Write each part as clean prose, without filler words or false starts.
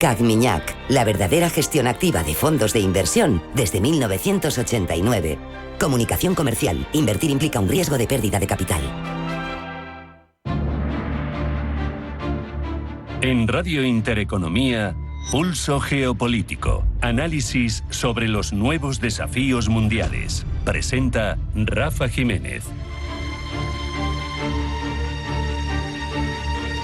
Cagmiñac, la verdadera gestión activa de fondos de inversión desde 1989. Comunicación comercial. Invertir implica un riesgo de pérdida de capital. En Radio Intereconomía, Pulso Geopolítico. Análisis sobre los nuevos desafíos mundiales. Presenta Rafa Jiménez.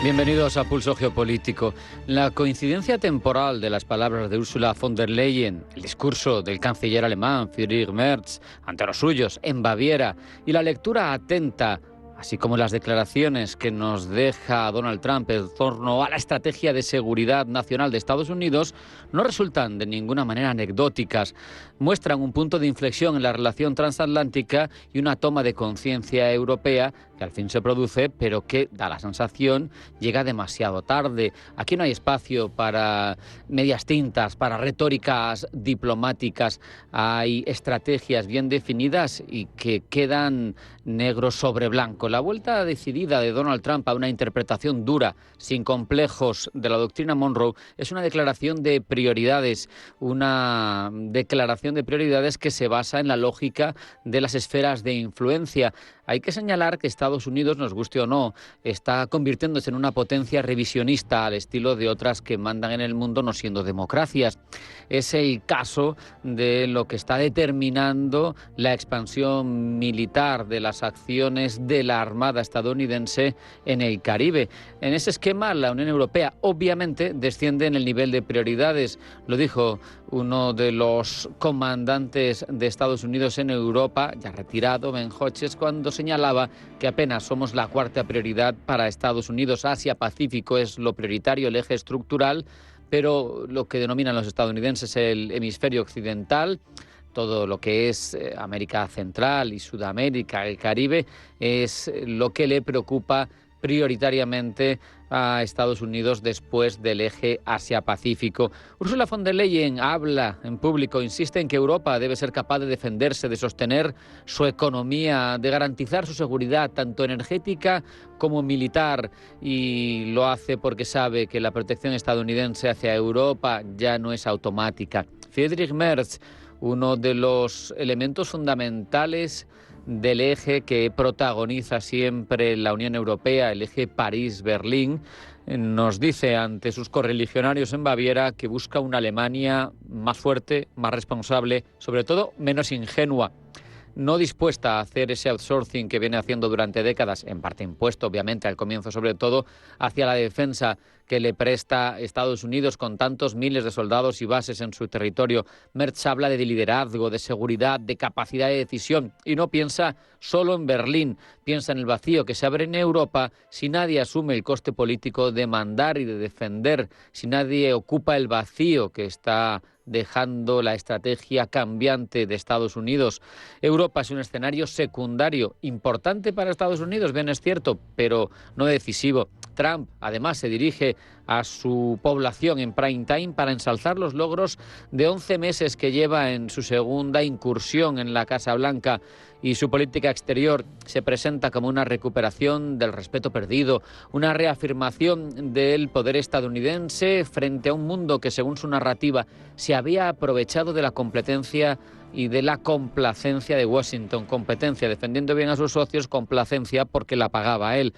Bienvenidos a Pulso Geopolítico. La coincidencia temporal de las palabras de Ursula von der Leyen, el discurso del canciller alemán Friedrich Merz ante los suyos en Baviera y la lectura atenta, así como las declaraciones que nos deja Donald Trump en torno a la estrategia de seguridad nacional de Estados Unidos, no resultan de ninguna manera anecdóticas. Muestran un punto de inflexión en la relación transatlántica y una toma de conciencia europea que al fin se produce, pero que, da la sensación, llega demasiado tarde. Aquí no hay espacio para medias tintas, para retóricas diplomáticas. Hay estrategias bien definidas y que quedan negro sobre blanco. La vuelta decidida de Donald Trump a una interpretación dura, sin complejos, de la doctrina Monroe es una declaración de prioridades, que se basa en la lógica de las esferas de influencia. Hay que señalar que Estados Unidos, nos guste o no, está convirtiéndose en una potencia revisionista al estilo de otras que mandan en el mundo no siendo democracias. Es el caso de lo que está determinando la expansión militar de las acciones de la Armada estadounidense en el Caribe. En ese esquema, la Unión Europea obviamente desciende en el nivel de prioridades. Lo dijo uno de los comandantes de Estados Unidos en Europa, ya retirado, Ben Hodges, cuando señalaba que apenas somos la cuarta prioridad para Estados Unidos. Asia-Pacífico es lo prioritario, el eje estructural, pero lo que denominan los estadounidenses el hemisferio occidental, todo lo que es América Central y Sudamérica, el Caribe, es lo que le preocupa prioritariamente a Estados Unidos después del eje Asia-Pacífico. Ursula von der Leyen habla en público, insiste en que Europa debe ser capaz de defenderse, de sostener su economía, de garantizar su seguridad, tanto energética como militar, y lo hace porque sabe que la protección estadounidense hacia Europa ya no es automática. Friedrich Merz, uno de los elementos fundamentales del eje que protagoniza siempre la Unión Europea, el eje París-Berlín, nos dice ante sus correligionarios en Baviera que busca una Alemania más fuerte, más responsable, sobre todo menos ingenua, no dispuesta a hacer ese outsourcing que viene haciendo durante décadas, en parte impuesto obviamente al comienzo sobre todo, hacia la defensa que le presta Estados Unidos con tantos miles de soldados y bases en su territorio. Merz habla de liderazgo, de seguridad, de capacidad de decisión y no piensa solo en Berlín, piensa en el vacío que se abre en Europa si nadie asume el coste político de mandar y de defender, si nadie ocupa el vacío que está dejando la estrategia cambiante de Estados Unidos. Europa es un escenario secundario, importante para Estados Unidos, bien es cierto, pero no decisivo. Trump, además, se dirige a su población en prime time para ensalzar los logros de 11 meses que lleva en su segunda incursión en la Casa Blanca, y su política exterior se presenta como una recuperación del respeto perdido, una reafirmación del poder estadounidense frente a un mundo que, según su narrativa, se había aprovechado de la competencia y de la complacencia de Washington. Competencia defendiendo bien a sus socios, complacencia porque la pagaba él.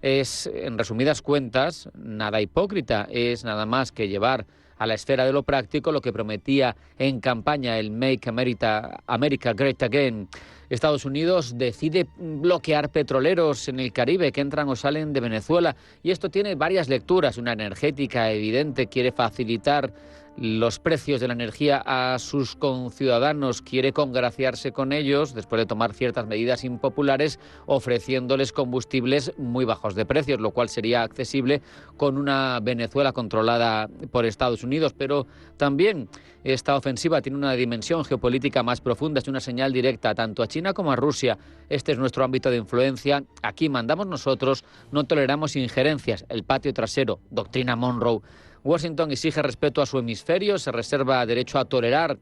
Es, en resumidas cuentas, nada hipócrita, es nada más que llevar a la esfera de lo práctico lo que prometía en campaña el Make America Great Again. Estados Unidos decide bloquear petroleros en el Caribe que entran o salen de Venezuela, y esto tiene varias lecturas. Una energética evidente, quiere facilitar los precios de la energía a sus conciudadanos, quiere congraciarse con ellos después de tomar ciertas medidas impopulares, ofreciéndoles combustibles muy bajos de precios, lo cual sería accesible con una Venezuela controlada por Estados Unidos. Pero también esta ofensiva tiene una dimensión geopolítica más profunda, es una señal directa tanto a China como a Rusia. Este es nuestro ámbito de influencia, aquí mandamos nosotros, no toleramos injerencias, el patio trasero, doctrina Monroe. Washington exige respeto a su hemisferio, se reserva derecho a tolerar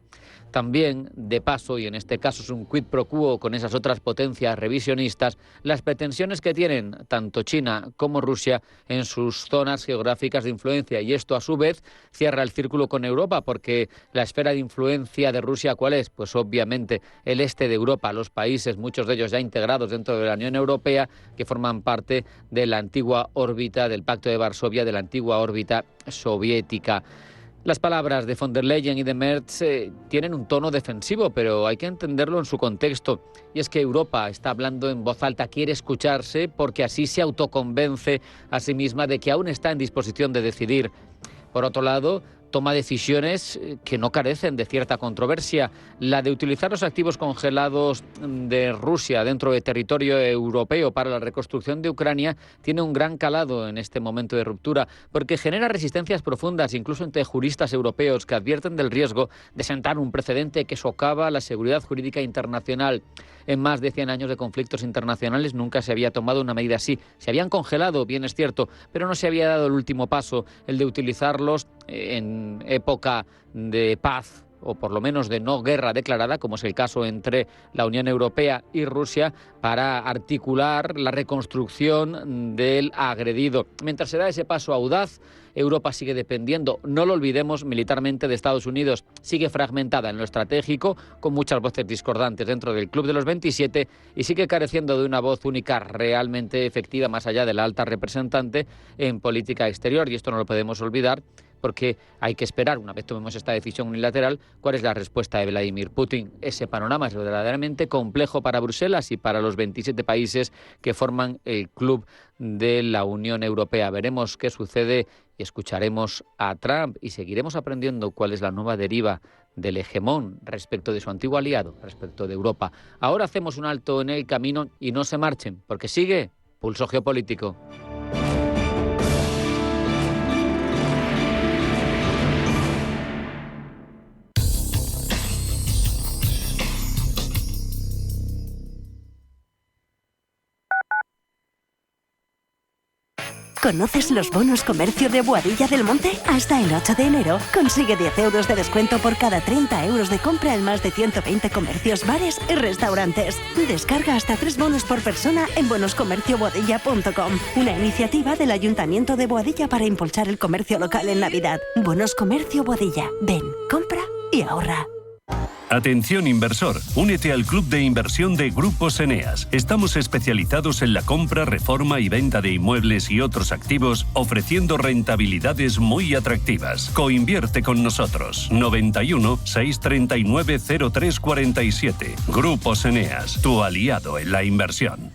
también, de paso, y en este caso es un quid pro quo con esas otras potencias revisionistas, las pretensiones que tienen tanto China como Rusia en sus zonas geográficas de influencia. Y esto, a su vez, cierra el círculo con Europa, porque la esfera de influencia de Rusia, ¿cuál es? Pues obviamente el este de Europa, los países, muchos de ellos ya integrados dentro de la Unión Europea, que forman parte de la antigua órbita del Pacto de Varsovia, de la antigua órbita soviética. Las palabras de von der Leyen y de Merz tienen un tono defensivo, pero hay que entenderlo en su contexto. Y es que Europa está hablando en voz alta, quiere escucharse, porque así se autoconvence a sí misma de que aún está en disposición de decidir. Por otro lado, toma decisiones que no carecen de cierta controversia. La de utilizar los activos congelados de Rusia dentro del territorio europeo para la reconstrucción de Ucrania tiene un gran calado en este momento de ruptura, porque genera resistencias profundas, incluso entre juristas europeos que advierten del riesgo de sentar un precedente que socava la seguridad jurídica internacional. En más de 100 años de conflictos internacionales nunca se había tomado una medida así. Se habían congelado, bien es cierto, pero no se había dado el último paso, el de utilizarlos en época de paz, o por lo menos de no guerra declarada, como es el caso entre la Unión Europea y Rusia, para articular la reconstrucción del agredido. Mientras se da ese paso audaz, Europa sigue dependiendo, no lo olvidemos, militarmente de Estados Unidos. Sigue fragmentada en lo estratégico, con muchas voces discordantes dentro del Club de los 27, y sigue careciendo de una voz única realmente efectiva, más allá de la alta representante, en política exterior. Y esto no lo podemos olvidar, porque hay que esperar, una vez tomemos esta decisión unilateral, cuál es la respuesta de Vladimir Putin. Ese panorama es verdaderamente complejo para Bruselas y para los 27 países que forman el Club de la Unión Europea. Veremos qué sucede y escucharemos a Trump y seguiremos aprendiendo cuál es la nueva deriva del hegemón respecto de su antiguo aliado, respecto de Europa. Ahora hacemos un alto en el camino y no se marchen, porque sigue Pulso Geopolítico. ¿Conoces los bonos comercio de Boadilla del Monte? Hasta el 8 de enero consigue 10 euros de descuento por cada 30 euros de compra en más de 120 comercios, bares y restaurantes. Descarga hasta 3 bonos por persona en bonoscomercioboadilla.com. Una iniciativa del Ayuntamiento de Boadilla para impulsar el comercio local en Navidad. Bonos Comercio Boadilla. Ven, compra y ahorra. Atención inversor, únete al Club de Inversión de Grupos Eneas. Estamos especializados en la compra, reforma y venta de inmuebles y otros activos, ofreciendo rentabilidades muy atractivas. Coinvierte con nosotros. 91 639 0347. Grupos Eneas, tu aliado en la inversión.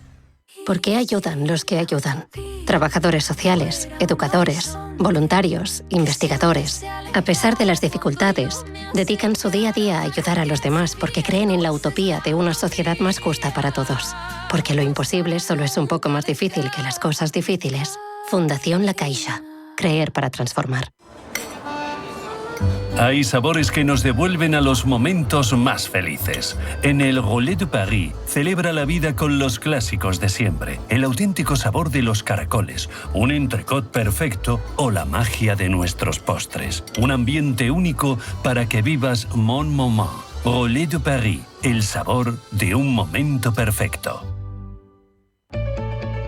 ¿Por qué ayudan los que ayudan? Trabajadores sociales, educadores, voluntarios, investigadores. A pesar de las dificultades, dedican su día a día a ayudar a los demás porque creen en la utopía de una sociedad más justa para todos. Porque lo imposible solo es un poco más difícil que las cosas difíciles. Fundación La Caixa. Creer para transformar. Hay sabores que nos devuelven a los momentos más felices. En el Relais de Paris celebra la vida con los clásicos de siempre, el auténtico sabor de los caracoles, un entrecot perfecto o la magia de nuestros postres. Un ambiente único para que vivas mon moment. Relais de Paris, el sabor de un momento perfecto.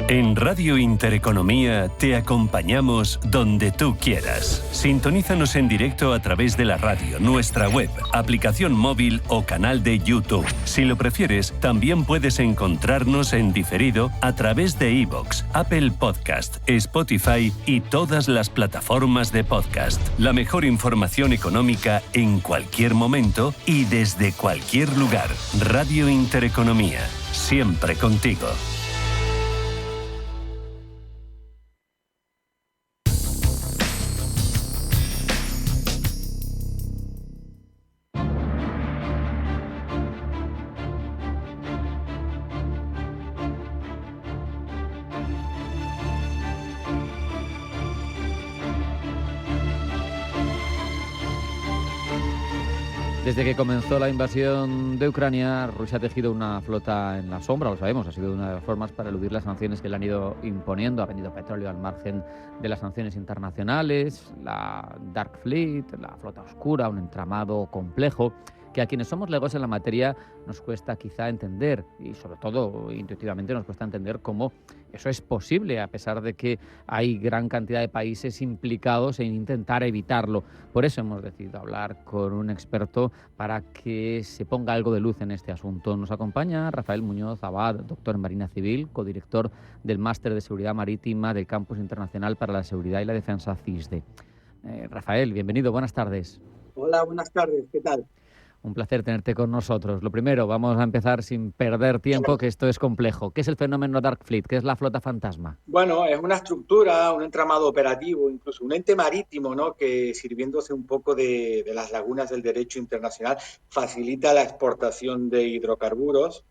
En Radio Intereconomía te acompañamos donde tú quieras. Sintonízanos en directo a través de la radio, nuestra web, aplicación móvil o canal de YouTube. Si lo prefieres, también puedes encontrarnos en diferido a través de iVoox, Apple Podcast, Spotify y todas las plataformas de podcast. La mejor información económica en cualquier momento y desde cualquier lugar. Radio Intereconomía, siempre contigo. Desde que comenzó la invasión de Ucrania, Rusia ha tejido una flota en la sombra, lo sabemos, ha sido una de las formas para eludir las sanciones que le han ido imponiendo. Ha vendido petróleo al margen de las sanciones internacionales, la Dark Fleet, la flota oscura, un entramado complejo que a quienes somos legos en la materia nos cuesta quizá entender, y sobre todo intuitivamente nos cuesta entender cómo eso es posible, a pesar de que hay gran cantidad de países implicados en intentar evitarlo. Por eso hemos decidido hablar con un experto para que se ponga algo de luz en este asunto. Nos acompaña Rafael Muñoz Abad, doctor en Marina Civil, codirector del Máster de Seguridad Marítima del Campus Internacional para la Seguridad y la Defensa CISDE. Rafael, bienvenido, buenas tardes. Hola, buenas tardes, ¿qué tal? Un placer tenerte con nosotros. Lo primero, vamos a empezar sin perder tiempo, que esto es complejo. ¿Qué es el fenómeno Dark Fleet? ¿Qué es la flota fantasma? Bueno, es una estructura, un entramado operativo, incluso un ente marítimo, ¿no?, que sirviéndose un poco de las lagunas del derecho internacional, facilita la exportación de hidrocarburos,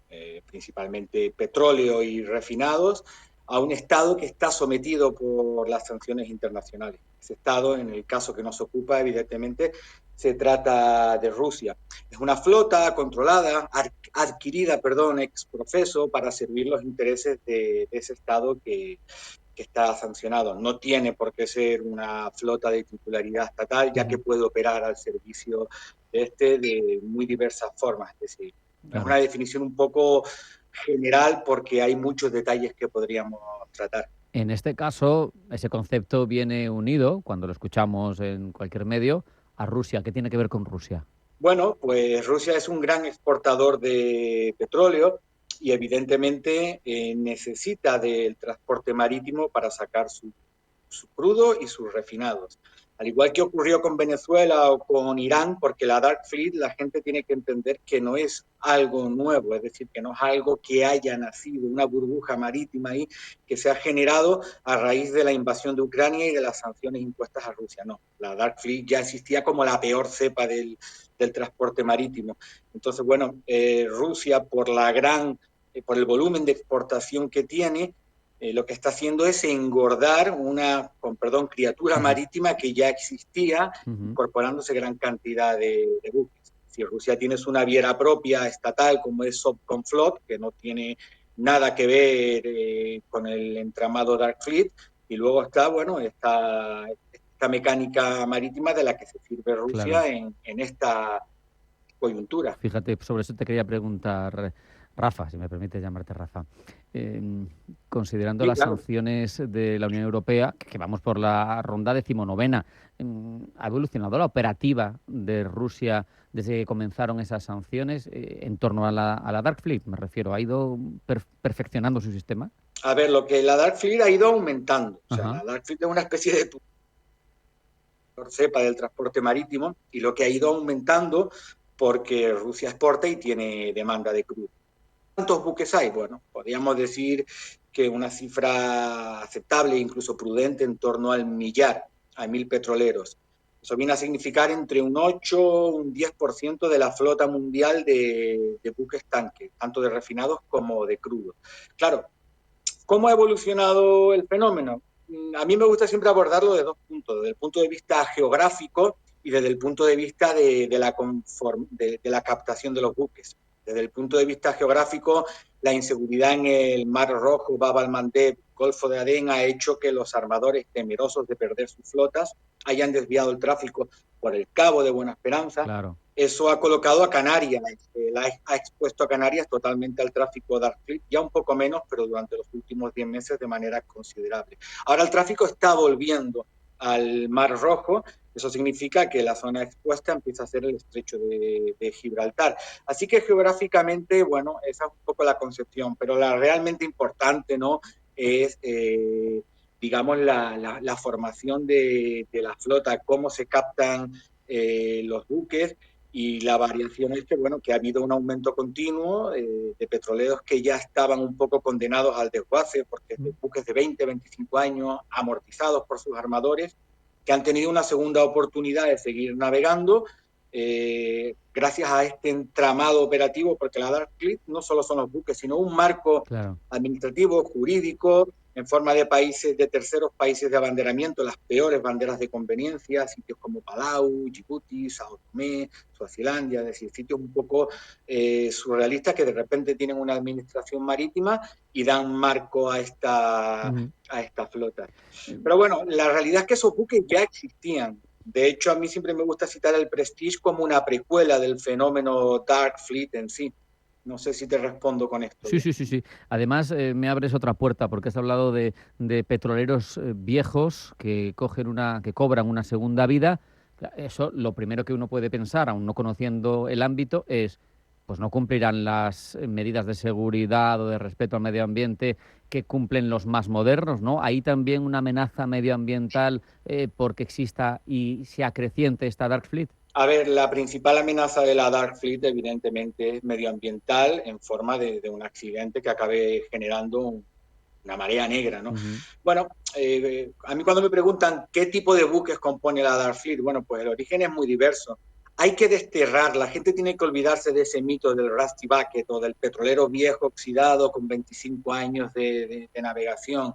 principalmente petróleo y refinados, a un Estado que está sometido por las sanciones internacionales. Ese Estado, en el caso que nos ocupa, evidentemente, se trata de Rusia. Es una flota controlada, adquirida, ex profeso, para servir los intereses de ese Estado que está sancionado. No tiene por qué ser una flota de titularidad estatal, ya que puede operar al servicio de muy diversas formas. Es decir, es una definición un poco general porque hay muchos detalles que podríamos tratar. En este caso, ese concepto viene unido, cuando lo escuchamos en cualquier medio, a Rusia. ¿Qué tiene que ver con Rusia? Bueno, pues Rusia es un gran exportador de petróleo y evidentemente necesita del transporte marítimo para sacar su crudo y sus refinados. Al igual que ocurrió con Venezuela o con Irán, porque la Dark Fleet, la gente tiene que entender que no es algo nuevo, es decir, que no es algo que haya nacido, una burbuja marítima ahí que se ha generado a raíz de la invasión de Ucrania y de las sanciones impuestas a Rusia. No, la Dark Fleet ya existía como la peor cepa del transporte marítimo. Entonces, bueno, Rusia, por el volumen de exportación que tiene, lo que está haciendo es engordar una, criatura marítima que ya existía, incorporándose gran cantidad de buques. Si Rusia tiene su naviera propia estatal, como es Sovcomflot, que no tiene nada que ver con el entramado Dark Fleet, y luego está, esta mecánica marítima de la que se sirve Rusia en esta coyuntura. Fíjate, sobre eso te quería preguntar, Rafa, si me permite llamarte Rafa. Considerando las sanciones de la Unión Europea, que vamos por la ronda 19ª, ¿ha evolucionado la operativa de Rusia desde que comenzaron esas sanciones en torno a la Dark Fleet? Me refiero, ¿ha ido perfeccionando su sistema? A ver, lo que la Dark Fleet ha ido aumentando. O sea, la Dark Fleet es una especie de cepa del transporte marítimo y lo que ha ido aumentando porque Rusia exporta y tiene demanda de crudo. ¿Cuántos buques hay? Bueno, podríamos decir que una cifra aceptable, incluso prudente, en torno al 1.000 petroleros. Eso viene a significar entre un 8 o un 10% de la flota mundial de buques tanques, tanto de refinados como de crudo. Claro, ¿cómo ha evolucionado el fenómeno? A mí me gusta siempre abordarlo de dos puntos, desde el punto de vista geográfico y desde el punto de vista de la captación de los buques. Desde el punto de vista geográfico, la inseguridad en el Mar Rojo, Bab al-Mandeb, Golfo de Adén ha hecho que los armadores, temerosos de perder sus flotas, hayan desviado el tráfico por el Cabo de Buena Esperanza. Claro. Eso ha colocado a Canarias, ha expuesto a Canarias totalmente al tráfico Dark Fleet, ya un poco menos, pero durante los últimos 10 meses de manera considerable. Ahora el tráfico está volviendo al Mar Rojo. Eso significa que la zona expuesta empieza a ser el estrecho de Gibraltar. Así que geográficamente, bueno, esa es un poco la concepción, pero la realmente importante, ¿no?, es, digamos, la formación de la flota, cómo se captan los buques, y la variación es que, bueno, que ha habido un aumento continuo de petroleros que ya estaban un poco condenados al desguace, porque buques de 20, 25 años, amortizados por sus armadores, que han tenido una segunda oportunidad de seguir navegando gracias a este entramado operativo, porque la Dark Fleet no solo son los buques, sino un marco administrativo, jurídico, en forma de países, de terceros países de abanderamiento, las peores banderas de conveniencia, sitios como Palau, Djibouti, Sao Tomé, Suazilandia, es decir, sitios un poco surrealistas que de repente tienen una administración marítima y dan marco a esta flota. Pero bueno, la realidad es que esos buques ya existían. De hecho, a mí siempre me gusta citar el Prestige como una precuela del fenómeno Dark Fleet en sí. No sé si te respondo con esto. Sí. Además, me abres otra puerta porque has hablado de petroleros viejos que cobran una segunda vida. Eso, lo primero que uno puede pensar, aún no conociendo el ámbito, es pues no cumplirán las medidas de seguridad o de respeto al medio ambiente que cumplen los más modernos, ¿no? Hay también una amenaza medioambiental porque exista y se acreciente esta Dark Fleet. A ver, la principal amenaza de la Dark Fleet evidentemente es medioambiental en forma de un accidente que acabe generando una marea negra, ¿no? Bueno, a mí cuando me preguntan qué tipo de buques compone la Dark Fleet, bueno, pues el origen es muy diverso. Hay que desterrar, la gente tiene que olvidarse de ese mito del Rusty Bucket o del petrolero viejo oxidado con 25 años de navegación.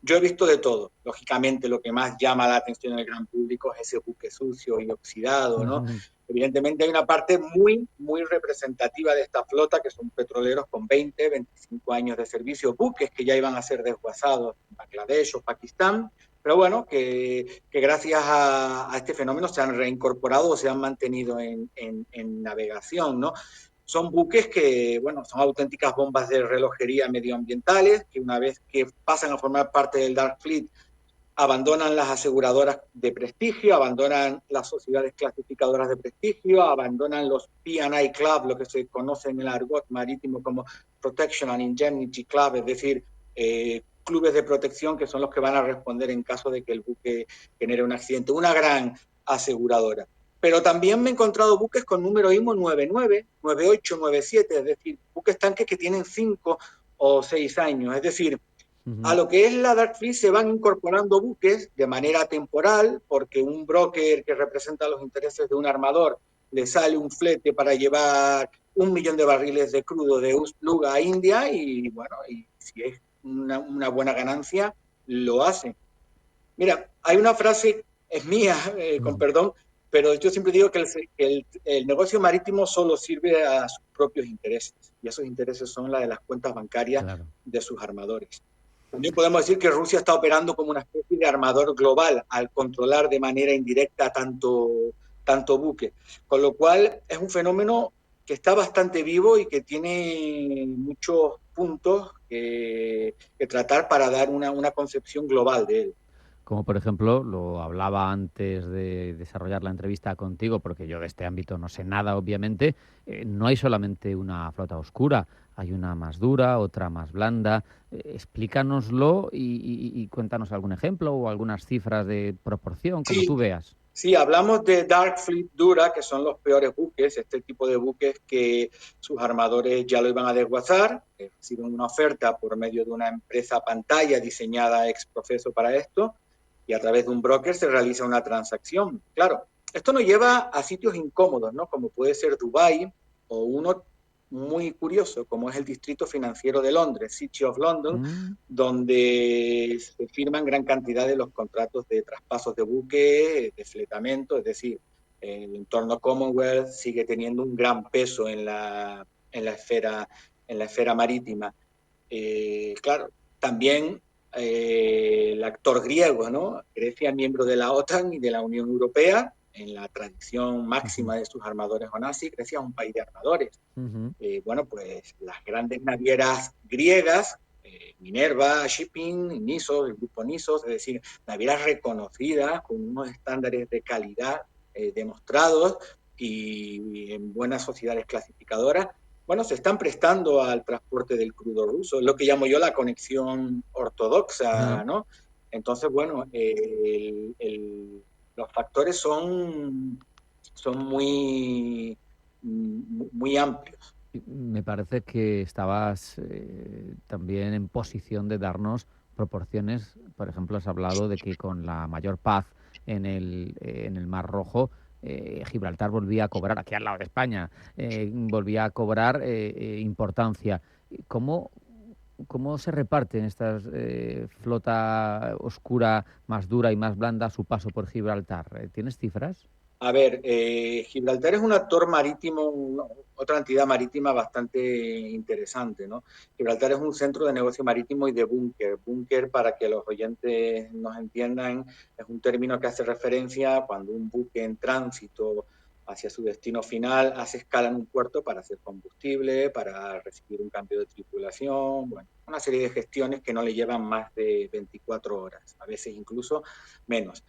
Yo he visto de todo. Lógicamente, lo que más llama la atención del gran público es ese buque sucio y oxidado, ¿no? Evidentemente hay una parte muy, muy representativa de esta flota, que son petroleros con 20, 25 años de servicio, buques que ya iban a ser desguazados en Bangladesh o Pakistán, pero bueno, que gracias a este fenómeno se han reincorporado o se han mantenido en navegación, ¿no? Son buques que, bueno, son auténticas bombas de relojería medioambientales, que una vez que pasan a formar parte del Dark Fleet, abandonan las aseguradoras de prestigio, abandonan las sociedades clasificadoras de prestigio, abandonan los P&I Club, lo que se conoce en el argot marítimo como Protection and Indemnity Club, es decir, clubes de protección que son los que van a responder en caso de que el buque genere un accidente. Una gran aseguradora. Pero también me he encontrado buques con número IMO 99, 98, 97, es decir, buques tanques que tienen 5 o 6 años. Es decir, a lo que es la Dark Fleet se van incorporando buques de manera temporal, porque un broker que representa los intereses de un armador le sale un flete para llevar 1 millón de barriles de crudo de Ust-Luga a India y, bueno, y si es una buena ganancia, lo hace. Mira, hay una frase, es mía, con perdón, pero yo siempre digo que el negocio marítimo solo sirve a sus propios intereses, y esos intereses son la de las cuentas bancarias de sus armadores. También podemos decir que Rusia está operando como una especie de armador global al controlar de manera indirecta tanto buque, con lo cual es un fenómeno que está bastante vivo y que tiene muchos puntos que tratar para dar una concepción global de él. Como por ejemplo, lo hablaba antes de desarrollar la entrevista contigo, porque yo de este ámbito no sé nada, obviamente, no hay solamente una flota oscura, hay una más dura, otra más blanda. Explícanoslo y cuéntanos algún ejemplo o algunas cifras de proporción, como tú veas. Sí, hablamos de Dark Fleet dura, que son los peores buques, este tipo de buques que sus armadores ya lo iban a desguazar, reciben una oferta por medio de una empresa pantalla diseñada ex profeso para esto, y a través de un broker se realiza una transacción. Claro, esto nos lleva a sitios incómodos, ¿no? Como puede ser Dubái o uno muy curioso, como es el Distrito Financiero de Londres, City of London, donde se firman gran cantidad de los contratos de traspasos de buque, de fletamento, es decir, el entorno Commonwealth sigue teniendo un gran peso en la esfera marítima. Claro, también el actor griego, ¿no? Grecia, miembro de la OTAN y de la Unión Europea, en la tradición máxima de sus armadores onassis, Grecia es un país de armadores. Bueno, pues las grandes navieras griegas, Minerva, Shipping, Nissos, el grupo Nissos, es decir, navieras reconocidas con unos estándares de calidad demostrados y en buenas sociedades clasificadoras, bueno, se están prestando al transporte del crudo ruso, es lo que llamo yo la conexión ortodoxa, ¿no? Entonces, bueno, los factores son muy amplios. Me parece que estabas también en posición de darnos proporciones. Por ejemplo, has hablado de que con la mayor paz en el Mar Rojo, Gibraltar volvía a cobrar, aquí al lado de España, volvía a cobrar importancia. ¿Cómo ¿Cómo se reparten estas flota oscura más dura y más blanda a su paso por Gibraltar? ¿Tienes cifras? A ver, Gibraltar es un actor marítimo, otra entidad marítima bastante interesante, ¿no? Gibraltar es un centro de negocio marítimo y de búnker. Búnker, para que los oyentes nos entiendan, es un término que hace referencia cuando un buque en tránsito hacia su destino final hace escala en un puerto para hacer combustible, para recibir un cambio de tripulación, bueno, una serie de gestiones que no le llevan más de 24 horas, a veces incluso menos.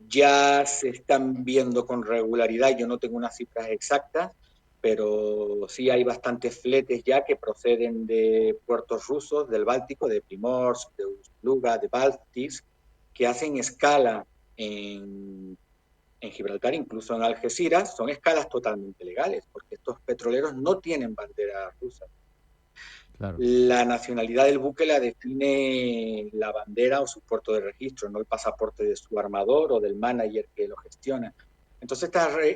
Ya se están viendo con regularidad, yo no tengo unas cifras exactas, pero sí hay bastantes fletes ya que proceden de puertos rusos, del Báltico, de Primorsk, de Ust-Luga, de Baltics, que hacen escala en Gibraltar, incluso en Algeciras. Son escalas totalmente legales, porque estos petroleros no tienen bandera rusa. Claro. La nacionalidad del buque la define la bandera o su puerto de registro, no el pasaporte de su armador o del manager que lo gestiona. Entonces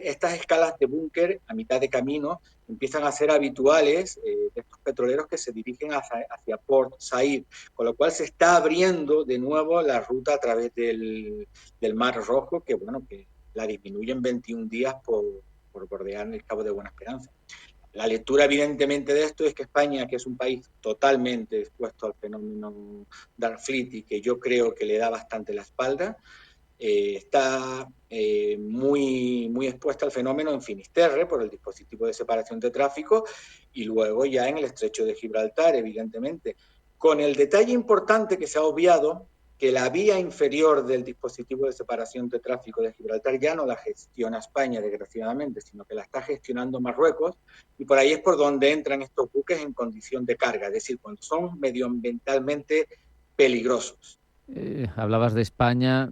estas escalas de búnker a mitad de camino empiezan a ser habituales de estos petroleros que se dirigen hacia Port Said, con lo cual se está abriendo de nuevo la ruta a través del Mar Rojo, que bueno, que la disminuye en 21 días por bordear el Cabo de Buena Esperanza. La lectura, evidentemente, de esto es que España, que es un país totalmente expuesto al fenómeno Dark Fleet y que yo creo que le da bastante la espalda, está muy, muy expuesta al fenómeno en Finisterre por el dispositivo de separación de tráfico y luego ya en el estrecho de Gibraltar, evidentemente. Con el detalle importante que se ha obviado, que la vía inferior del dispositivo de separación de tráfico de Gibraltar ya no la gestiona España, desgraciadamente, sino que la está gestionando Marruecos, y por ahí es por donde entran estos buques en condición de carga, es decir, cuando son medioambientalmente peligrosos. Hablabas de España.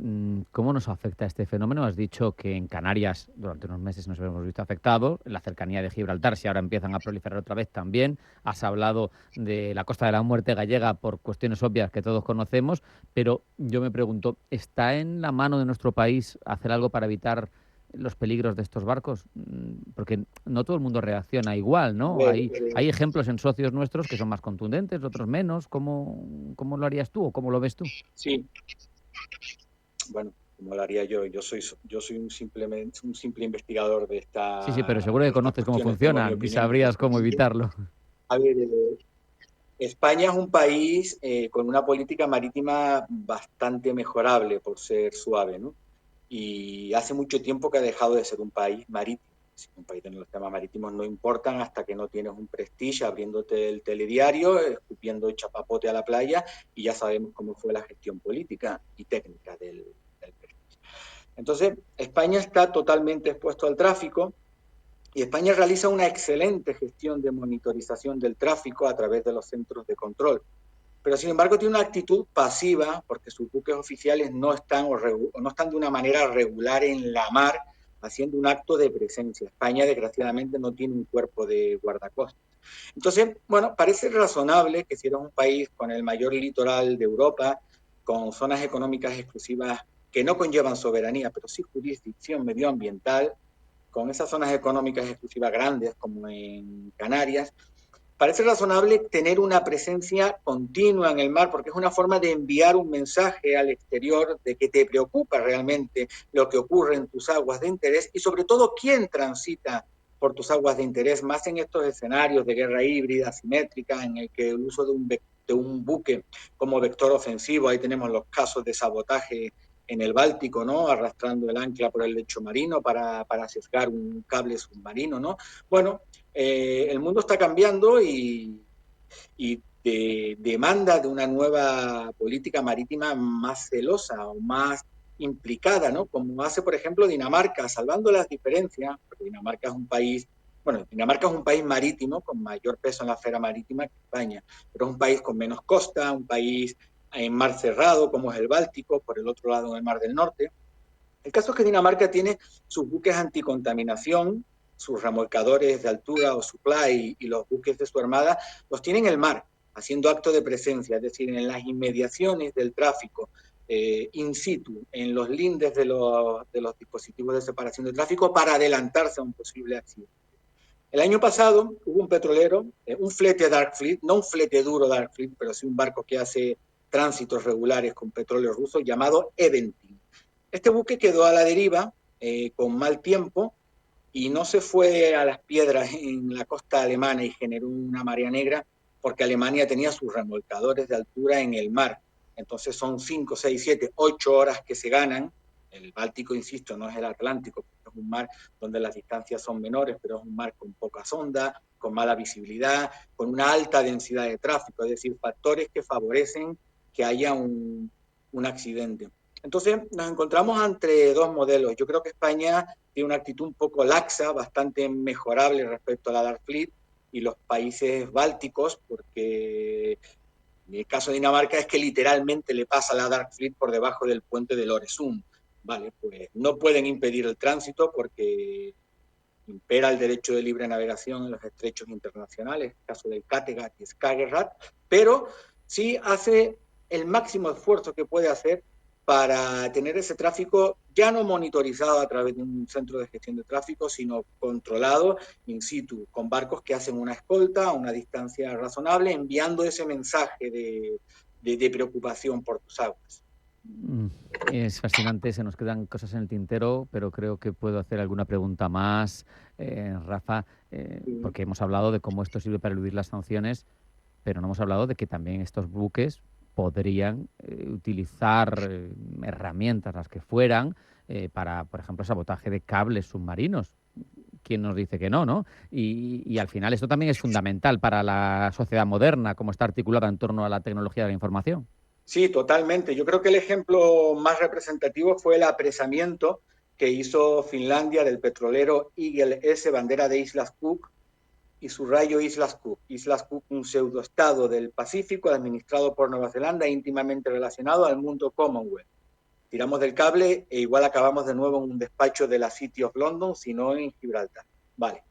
¿Cómo nos afecta este fenómeno? Has dicho que en Canarias durante unos meses nos hemos visto afectados, en la cercanía de Gibraltar, si ahora empiezan a proliferar otra vez también. Has hablado de la Costa de la Muerte gallega por cuestiones obvias que todos conocemos, pero yo me pregunto, ¿está en la mano de nuestro país hacer algo para evitar los peligros de estos barcos? Porque no todo el mundo reacciona igual, ¿no? Hay ejemplos en socios nuestros que son más contundentes, otros menos. ¿Cómo lo harías tú o cómo lo ves tú? Sí, bueno, como lo haría yo. Yo soy un simple investigador de esta. Sí, pero seguro que conoces cómo funcionan y sabrías cómo evitarlo. A ver, España es un país con una política marítima bastante mejorable, por ser suave, ¿no? Y hace mucho tiempo que ha dejado de ser un país marítimo. Un país donde los temas marítimos no importan hasta que no tienes un prestigio abriéndote el telediario, escupiendo chapapote a la playa, y ya sabemos cómo fue la gestión política y técnica del prestigio. Entonces, España está totalmente expuesto al tráfico y España realiza una excelente gestión de monitorización del tráfico a través de los centros de control. Pero sin embargo tiene una actitud pasiva porque sus buques oficiales no están de una manera regular en la mar haciendo un acto de presencia. España desgraciadamente no tiene un cuerpo de guardacostas. Entonces, bueno, parece razonable que si eres un país con el mayor litoral de Europa, con zonas económicas exclusivas que no conllevan soberanía, pero sí jurisdicción medioambiental, con esas zonas económicas exclusivas grandes como en Canarias, parece razonable tener una presencia continua en el mar porque es una forma de enviar un mensaje al exterior de que te preocupa realmente lo que ocurre en tus aguas de interés y sobre todo quién transita por tus aguas de interés, más en estos escenarios de guerra híbrida, asimétrica, en el que el uso de un buque como vector ofensivo, ahí tenemos los casos de sabotaje en el Báltico, ¿no? Arrastrando el ancla por el lecho marino para sesgar un cable submarino, ¿no? Bueno, el mundo está cambiando y demanda de una nueva política marítima más celosa o más implicada, ¿no? Como hace, por ejemplo, Dinamarca, salvando las diferencias, porque Dinamarca es un país marítimo con mayor peso en la esfera marítima que España, pero es un país con menos costa, un país en mar cerrado, como es el Báltico, por el otro lado en el Mar del Norte. El caso es que Dinamarca tiene sus buques anticontaminación, sus remolcadores de altura o supply y los buques de su armada, los tiene en el mar, haciendo acto de presencia, es decir, en las inmediaciones del tráfico, in situ, en los lindes de los dispositivos de separación de tráfico para adelantarse a un posible accidente. El año pasado hubo un petrolero, un flete Dark Fleet, no un flete duro Dark Fleet, pero sí un barco que hace tránsitos regulares con petróleo ruso, llamado Eventin. Este buque quedó a la deriva con mal tiempo y no se fue a las piedras en la costa alemana y generó una marea negra, porque Alemania tenía sus remolcadores de altura en el mar. Entonces son 5, 6, 7, 8 horas que se ganan. El Báltico, insisto, no es el Atlántico, es un mar donde las distancias son menores, pero es un mar con pocas ondas, con mala visibilidad, con una alta densidad de tráfico, es decir, factores que favorecen que haya un accidente. Entonces nos encontramos ante dos modelos. Yo creo que España tiene una actitud un poco laxa, bastante mejorable respecto a la Dark Fleet, y los países bálticos, porque en el caso de Dinamarca es que literalmente le pasa la Dark Fleet por debajo del puente del Øresund. Vale, pues no pueden impedir el tránsito porque impera el derecho de libre navegación en los estrechos internacionales, el caso del Kattegat y Skagerrak, pero sí hace el máximo esfuerzo que puede hacer para tener ese tráfico ya no monitorizado a través de un centro de gestión de tráfico, sino controlado in situ, con barcos que hacen una escolta a una distancia razonable, enviando ese mensaje de preocupación por tus aguas. Es fascinante, se nos quedan cosas en el tintero, pero creo que puedo hacer alguna pregunta más, Rafa, porque hemos hablado de cómo esto sirve para eludir las sanciones, pero no hemos hablado de que también estos buques podrían utilizar herramientas, las que fueran, para, por ejemplo, sabotaje de cables submarinos. ¿Quién nos dice que no, no? Y al final esto también es fundamental para la sociedad moderna, como está articulada en torno a la tecnología de la información. Sí, totalmente. Yo creo que el ejemplo más representativo fue el apresamiento que hizo Finlandia del petrolero Eagle S, bandera de Islas Cook, y su rayo Islas Cook. Islas Cook, un pseudoestado del Pacífico administrado por Nueva Zelanda, íntimamente relacionado al mundo Commonwealth. Tiramos del cable e igual acabamos de nuevo en un despacho de la City of London, sino en Gibraltar. Vale.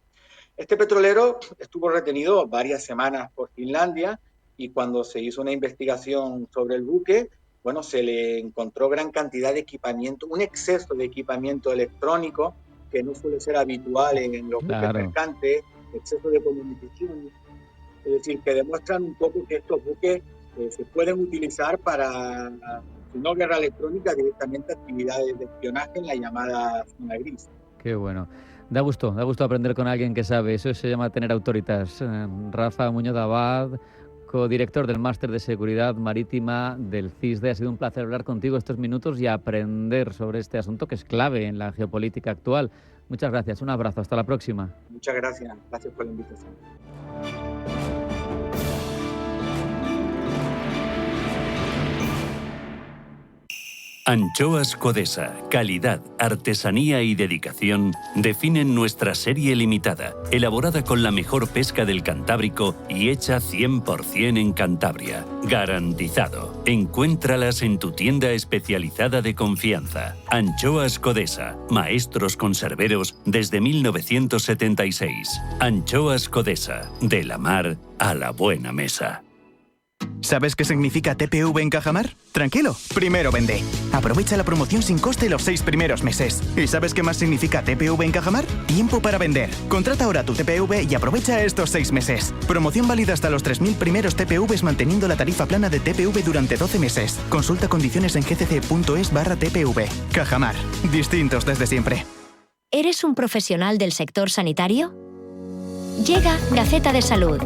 Este petrolero estuvo retenido varias semanas por Finlandia, y cuando se hizo una investigación sobre el buque, bueno, se le encontró gran cantidad de equipamiento, un exceso de equipamiento electrónico que no suele ser habitual en los buques mercantes, exceso de comunicación, es decir, que demuestran un poco que estos buques se pueden utilizar para, si no guerra electrónica, directamente actividades de espionaje en la llamada zona gris. Qué bueno. Da gusto aprender con alguien que sabe, eso se llama tener autoritas. Rafa Muñoz Abad, codirector del Máster de Seguridad Marítima del CISDE. Ha sido un placer hablar contigo estos minutos y aprender sobre este asunto que es clave en la geopolítica actual. Muchas gracias, un abrazo, hasta la próxima. Muchas gracias por la invitación. Anchoas Codesa, calidad, artesanía y dedicación definen nuestra serie limitada, elaborada con la mejor pesca del Cantábrico y hecha 100% en Cantabria. Garantizado. Encuéntralas en tu tienda especializada de confianza. Anchoas Codesa, maestros conserveros desde 1976. Anchoas Codesa, de la mar a la buena mesa. ¿Sabes qué significa TPV en Cajamar? Tranquilo, primero vende. Aprovecha la promoción sin coste los 6 primeros meses. ¿Y sabes qué más significa TPV en Cajamar? Tiempo para vender. Contrata ahora tu TPV y aprovecha estos 6 meses. Promoción válida hasta los 3.000 primeros TPVs manteniendo la tarifa plana de TPV durante 12 meses. Consulta condiciones en gcc.es/TPV. Cajamar. Distintos desde siempre. ¿Eres un profesional del sector sanitario? Llega Gaceta de Salud.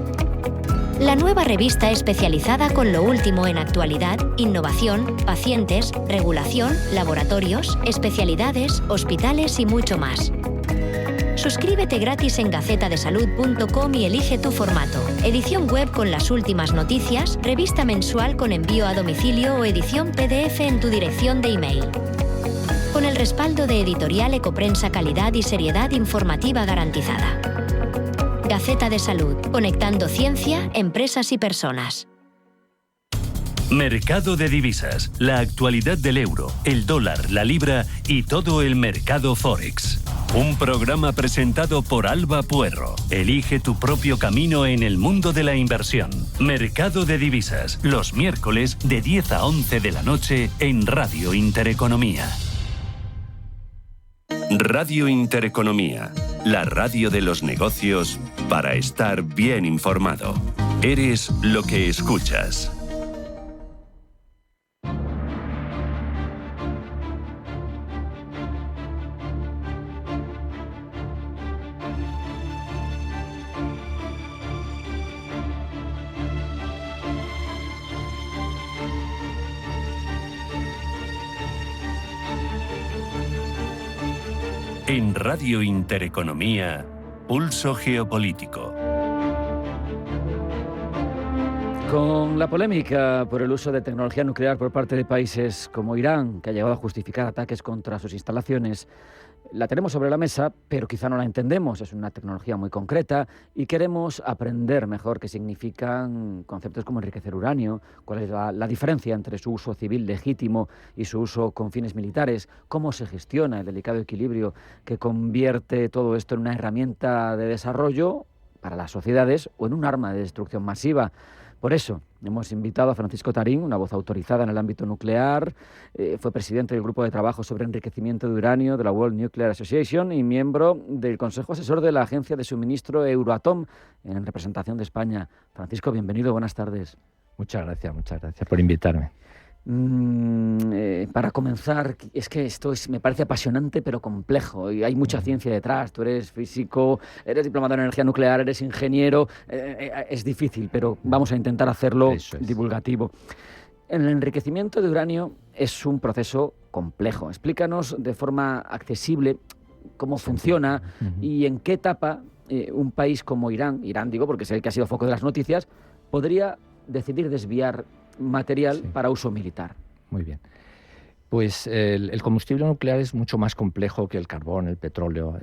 La nueva revista especializada con lo último en actualidad, innovación, pacientes, regulación, laboratorios, especialidades, hospitales y mucho más. Suscríbete gratis en gacetadesalud.com y elige tu formato. Edición web con las últimas noticias, revista mensual con envío a domicilio o edición PDF en tu dirección de email. Con el respaldo de Editorial Ecoprensa, calidad y seriedad informativa garantizada. Gaceta de Salud, conectando ciencia, empresas y personas. Mercado de divisas, la actualidad del euro, el dólar, la libra y todo el mercado Forex. Un programa presentado por Alba Puerro. Elige tu propio camino en el mundo de la inversión. Mercado de divisas, los miércoles de 10 a 11 de la noche en Radio Intereconomía. Radio Intereconomía. la radio de los negocios para estar bien informado. Eres lo que escuchas. En Radio Intereconomía, Pulso Geopolítico. Con la polémica por el uso de tecnología nuclear por parte de países como Irán, que ha llegado a justificar ataques contra sus instalaciones, la tenemos sobre la mesa, pero quizá no la entendemos. Es una tecnología muy concreta y queremos aprender mejor qué significan conceptos como enriquecer uranio, cuál es la diferencia entre su uso civil legítimo y su uso con fines militares, cómo se gestiona el delicado equilibrio que convierte todo esto en una herramienta de desarrollo para las sociedades o en un arma de destrucción masiva. Por eso hemos invitado a Francisco Tarín, una voz autorizada en el ámbito nuclear, fue presidente del Grupo de Trabajo sobre Enriquecimiento de Uranio de la World Nuclear Association y miembro del Consejo Asesor de la Agencia de Suministro Euratom en representación de España. Francisco, bienvenido, buenas tardes. Muchas gracias por invitarme. Para comenzar, es que esto me parece apasionante pero complejo y hay mucha ciencia detrás. Tú eres físico, eres diplomado en energía nuclear, eres ingeniero, es difícil, pero vamos a intentar hacerlo divulgativo. El enriquecimiento de uranio es un proceso complejo. Explícanos de forma accesible cómo funciona y en qué etapa un país como Irán digo porque es el que ha sido foco de las noticias, podría decidir desviar material para uso militar. Muy bien. Pues el combustible nuclear es mucho más complejo que el carbón, el petróleo.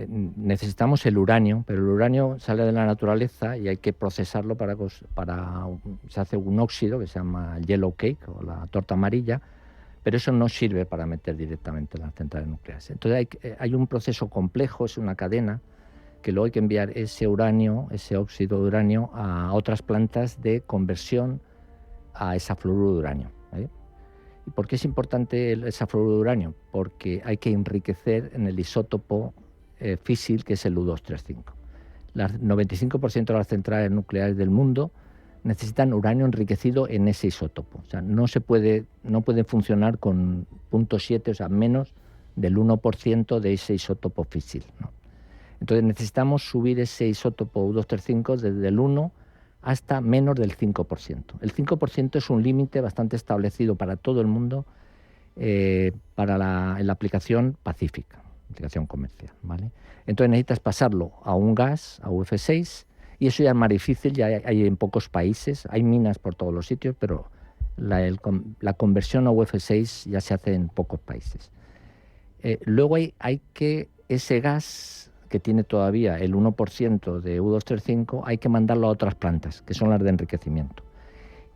Necesitamos el uranio, pero el uranio sale de la naturaleza y hay que procesarlo se hace un óxido que se llama yellow cake o la torta amarilla, pero eso no sirve para meter directamente en las centrales nucleares. Entonces hay un proceso complejo, es una cadena, que luego hay que enviar ese uranio, ese óxido de uranio, a otras plantas de conversión a esa fluoruro de uranio. ¿Y por qué es importante esa fluoruro de uranio? Porque hay que enriquecer en el isótopo físil, que es el U235. El 95% de las centrales nucleares del mundo necesitan uranio enriquecido en ese isótopo. O sea, no pueden funcionar con 0.7, o sea, menos del 1% de ese isótopo físil, ¿no? Entonces necesitamos subir ese isótopo U235 desde el 1 hasta menos del 5%. El 5% es un límite bastante establecido para todo el mundo en la aplicación pacífica, aplicación comercial, ¿vale? Entonces necesitas pasarlo a un gas, a UF6, y eso ya es más difícil, ya hay en pocos países, hay minas por todos los sitios, pero la conversión a UF6 ya se hace en pocos países. Luego hay que ese gas que tiene todavía el 1% de U235, hay que mandarlo a otras plantas, que son las de enriquecimiento.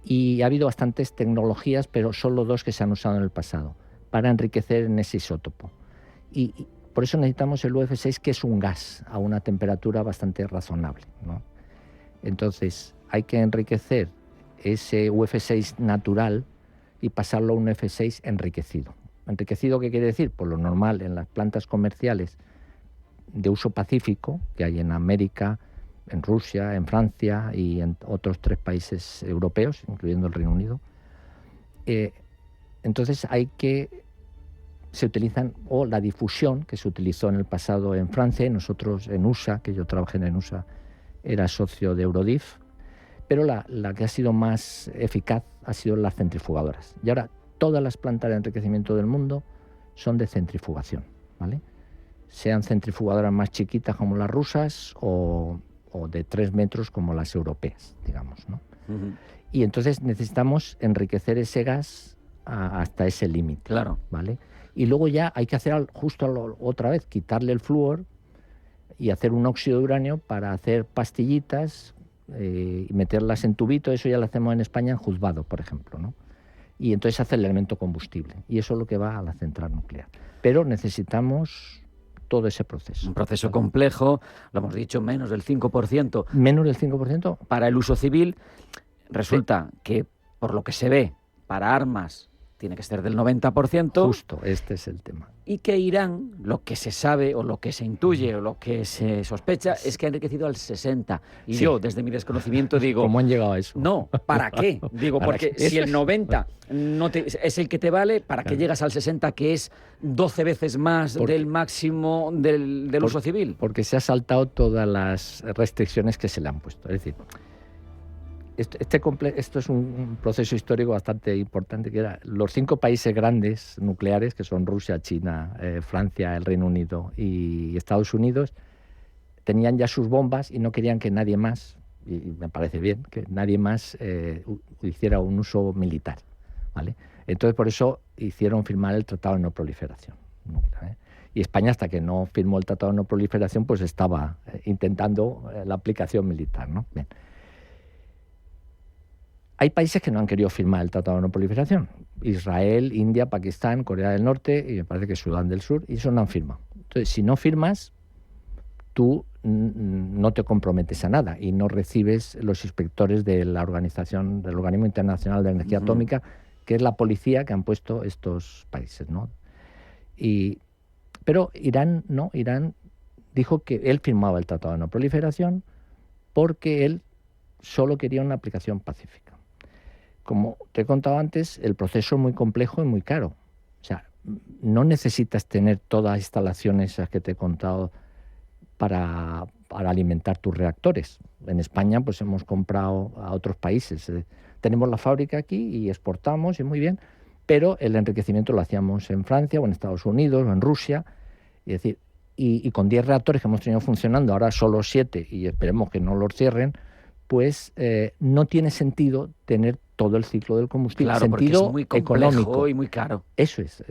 Y ha habido bastantes tecnologías, pero solo 2 que se han usado en el pasado, para enriquecer en ese isótopo. Y por eso necesitamos el UF6, que es un gas a una temperatura bastante razonable, ¿no? Entonces, hay que enriquecer ese UF6 natural y pasarlo a un UF6 enriquecido. ¿Enriquecido qué quiere decir? Pues lo normal en las plantas comerciales de uso pacífico que hay en América, en Rusia, en Francia y en otros 3 países europeos, incluyendo el Reino Unido. Entonces se utilizan, o la difusión que se utilizó en el pasado en Francia, y nosotros en USA, que yo trabajé en USA, era socio de Eurodif, pero la que ha sido más eficaz ha sido las centrifugadoras. Y ahora todas las plantas de enriquecimiento del mundo son de centrifugación, ¿vale? Sean centrifugadoras más chiquitas como las rusas o de 3 metros como las europeas, digamos, ¿no? Y entonces necesitamos enriquecer ese gas hasta ese límite, claro, ¿vale? Y luego ya hay que hacer otra vez, quitarle el flúor y hacer un óxido de uranio para hacer pastillitas y meterlas en tubito. Eso ya lo hacemos en España en juzgado, por ejemplo, ¿no? Y entonces hace el elemento combustible. Y eso es lo que va a la central nuclear. Pero necesitamos todo ese proceso. Un proceso complejo, lo hemos dicho, menos del 5%. ¿Menos del 5%? Para el uso civil, resulta que, por lo que se ve, para armas tiene que ser del 90%. Justo, este es el tema. Y que Irán, lo que se sabe o lo que se intuye o lo que se sospecha es que ha enriquecido al 60%. Y sí, yo, desde mi desconocimiento, digo... ¿Cómo han llegado a eso? No, ¿para qué? Digo, porque si el 90 es el que te vale, ¿para qué llegas al 60, que es 12 veces más del máximo del uso civil? Porque se ha saltado todas las restricciones que se le han puesto. Es decir... Esto es un proceso histórico bastante importante, que era los 5 países grandes nucleares, que son Rusia, China, Francia, el Reino Unido y Estados Unidos, tenían ya sus bombas y no querían que nadie más, y me parece bien, que nadie más hiciera un uso militar, ¿vale? Entonces, por eso hicieron firmar el Tratado de No Proliferación Nuclear, ¿eh? Y España, hasta que no firmó el Tratado de No Proliferación, pues estaba intentando la aplicación militar, ¿no? Bien. Hay países que no han querido firmar el Tratado de No Proliferación. Israel, India, Pakistán, Corea del Norte y me parece que Sudán del Sur, y eso no han firmado. Entonces, si no firmas, tú no te comprometes a nada y no recibes los inspectores de la organización, del Organismo Internacional de Energía Atómica, que es la policía que han puesto estos países, ¿no? Pero Irán no, Irán dijo que él firmaba el Tratado de No Proliferación porque él solo quería una aplicación pacífica. Como te he contado antes, el proceso es muy complejo y muy caro. O sea, no necesitas tener todas las instalaciones esas que te he contado para alimentar tus reactores. En España, pues hemos comprado a otros países. Tenemos la fábrica aquí y exportamos, y muy bien, pero el enriquecimiento lo hacíamos en Francia o en Estados Unidos o en Rusia. Es decir, y con 10 reactores que hemos tenido funcionando, ahora solo 7, y esperemos que no los cierren, pues no tiene sentido tener todo el ciclo del combustible. Claro, sentido porque es muy complejo económico y muy caro. Eso es.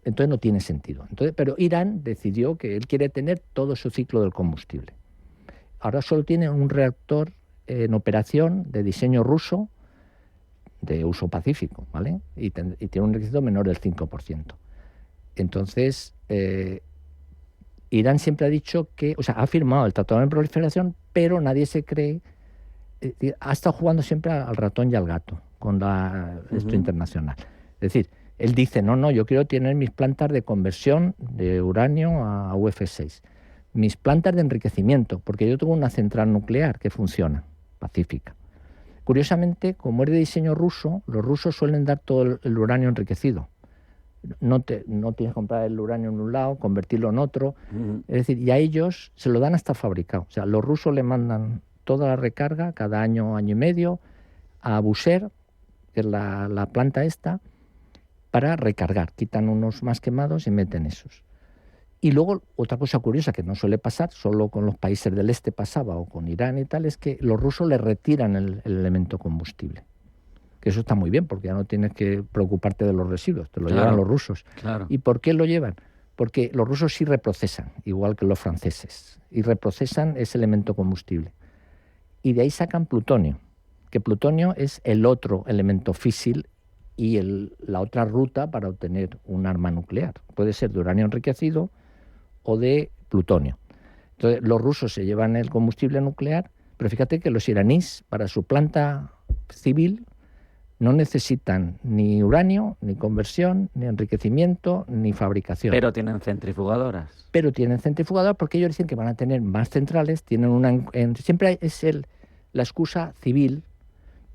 Entonces no tiene sentido. Pero Irán decidió que él quiere tener todo su ciclo del combustible. Ahora solo tiene un reactor en operación de diseño ruso de uso pacífico, ¿vale? Y tiene un enriquecimiento menor del 5%. Entonces, Irán siempre ha dicho que, o sea, ha firmado el Tratado de No Proliferación, pero nadie se cree. Ha estado jugando siempre al ratón y al gato con esto internacional. Es decir, él dice, no, yo quiero tener mis plantas de conversión de uranio a UF6, mis plantas de enriquecimiento, porque yo tengo una central nuclear que funciona, pacífica. Curiosamente, como es de diseño ruso, los rusos suelen dar todo el uranio enriquecido. No tienes que comprar el uranio en un lado, convertirlo en otro. Es decir, y a ellos se lo dan hasta fabricado. O sea, los rusos le mandan toda la recarga cada año y medio a Bushehr, que es la planta esta, para recargar. Quitan unos más quemados y meten esos. Y luego, otra cosa curiosa que no suele pasar, solo con los países del este pasaba, o con Irán y tal, es que los rusos le retiran el elemento combustible. Que eso está muy bien, porque ya no tienes que preocuparte de los residuos, te lo llevan los rusos. Claro. ¿Y por qué lo llevan? Porque los rusos sí reprocesan, igual que los franceses, y reprocesan ese elemento combustible. Y de ahí sacan plutonio, que plutonio es el otro elemento físil y la otra ruta para obtener un arma nuclear. Puede ser de uranio enriquecido o de plutonio. Entonces, los rusos se llevan el combustible nuclear, pero fíjate que los iraníes, para su planta civil, no necesitan ni uranio, ni conversión, ni enriquecimiento, ni fabricación. Pero tienen centrifugadoras. Pero tienen centrifugadoras porque ellos dicen que van a tener más centrales, tienen siempre es la excusa civil,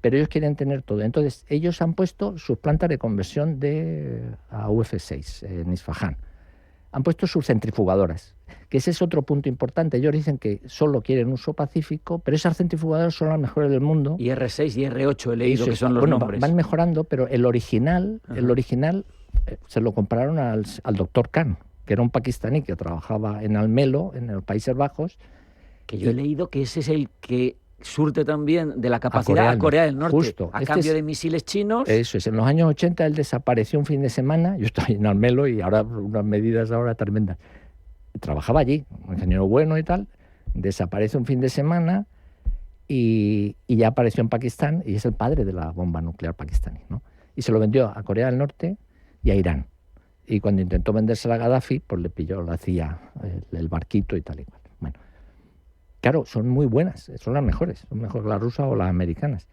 pero ellos quieren tener todo. Entonces, ellos han puesto sus plantas de conversión a UF6 en Isfahán. Han puesto sus centrifugadoras, que ese es otro punto importante. Ellos dicen que solo quieren uso pacífico, pero esas centrifugadoras son las mejores del mundo. Y R6 y R8 he leído que son los nombres. Van mejorando, pero el original se lo compraron al doctor Khan, que era un pakistaní que trabajaba en Almelo, en los Países Bajos. Que yo he leído que ese es el que surte también de la capacidad a Corea del Norte, justo. A cambio de misiles chinos. Eso es, en los años 80 él desapareció un fin de semana, yo estaba en Almelo y ahora unas medidas ahora tremendas. Trabajaba allí, un ingeniero bueno y tal, desaparece un fin de semana y ya apareció en Pakistán y es el padre de la bomba nuclear pakistaní, ¿no? Y se lo vendió a Corea del Norte y a Irán. Y cuando intentó vendérsela a Gaddafi, pues le pilló la CIA, el barquito y tal y cual. Claro, son muy buenas, son las mejores, son mejor las rusas o las americanas.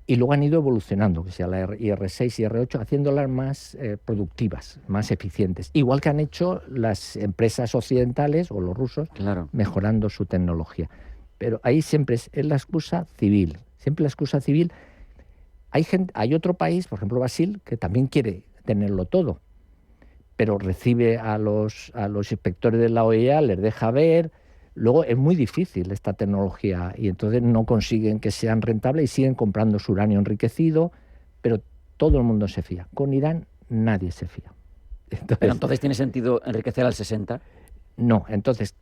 Y luego han ido evolucionando, que sea la IR6 y IR8, haciéndolas más productivas, más eficientes. Igual que han hecho las empresas occidentales o los rusos, mejorando su tecnología. Pero ahí siempre es la excusa civil. Siempre la excusa civil. Hay otro país, por ejemplo Brasil, que también quiere tenerlo todo, pero recibe a los inspectores de la OEA, les deja ver. Luego es muy difícil esta tecnología y entonces no consiguen que sean rentables y siguen comprando su uranio enriquecido, pero todo el mundo se fía. Con Irán nadie se fía. ¿Pero entonces tiene sentido enriquecer al 60? No, entonces,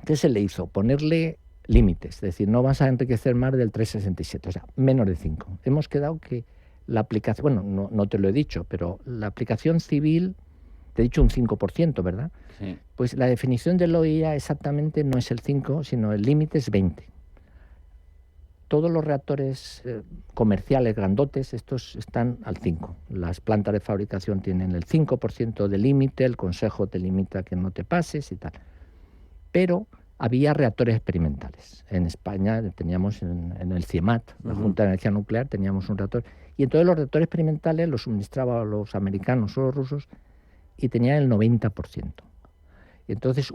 ¿qué se le hizo? Ponerle límites, es decir, no vas a enriquecer más del 3,67, o sea, menos de 5. Hemos quedado que la aplicación, bueno, no te lo he dicho, pero la aplicación civil, te he dicho un 5%, ¿verdad? Sí. Pues la definición de la OIA exactamente no es el 5, sino el límite es 20. Todos los reactores comerciales grandotes, estos están al 5. Las plantas de fabricación tienen el 5% de límite, el Consejo te limita a que no te pases y tal. Pero había reactores experimentales. En España teníamos en el CIEMAT, la Junta de Energía Nuclear, teníamos un reactor. Y entonces los reactores experimentales los suministraban los americanos o los rusos y tenían el 90%. Y entonces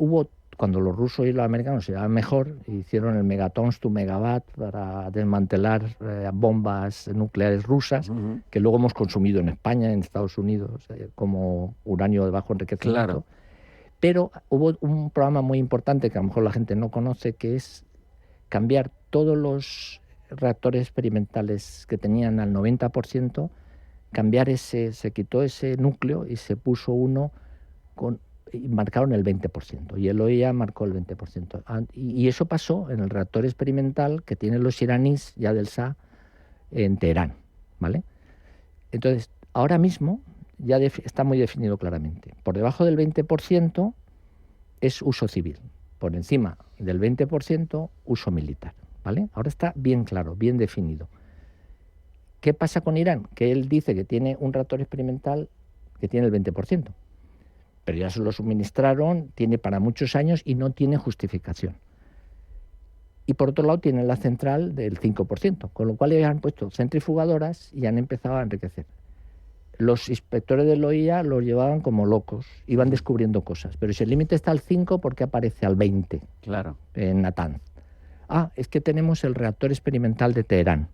cuando los rusos y los americanos se llevaban mejor, hicieron el megatons to megawatt para desmantelar bombas nucleares rusas, que luego hemos consumido en España, en Estados Unidos, como uranio de bajo enriquecimiento. Claro. Pero hubo un programa muy importante que a lo mejor la gente no conoce, que es cambiar todos los reactores experimentales que tenían al 90%, se quitó ese núcleo y se puso uno y marcaron el 20%. Y el OIA marcó el 20%. Y eso pasó en el reactor experimental que tienen los iraníes ya del Shah en Teherán, ¿vale? Entonces, ahora mismo ya está muy definido claramente. Por debajo del 20% es uso civil. Por encima del 20% uso militar, ¿vale? Ahora está bien claro, bien definido. ¿Qué pasa con Irán? Que él dice que tiene un reactor experimental que tiene el 20%. Pero ya se lo suministraron, tiene para muchos años y no tiene justificación. Y por otro lado tiene la central del 5%, con lo cual ellos han puesto centrifugadoras y han empezado a enriquecer. Los inspectores de la OIA los llevaban como locos, iban descubriendo cosas. Pero si el límite está al 5, ¿por qué aparece al 20? Claro. En Natanz. Es que tenemos el reactor experimental de Teherán.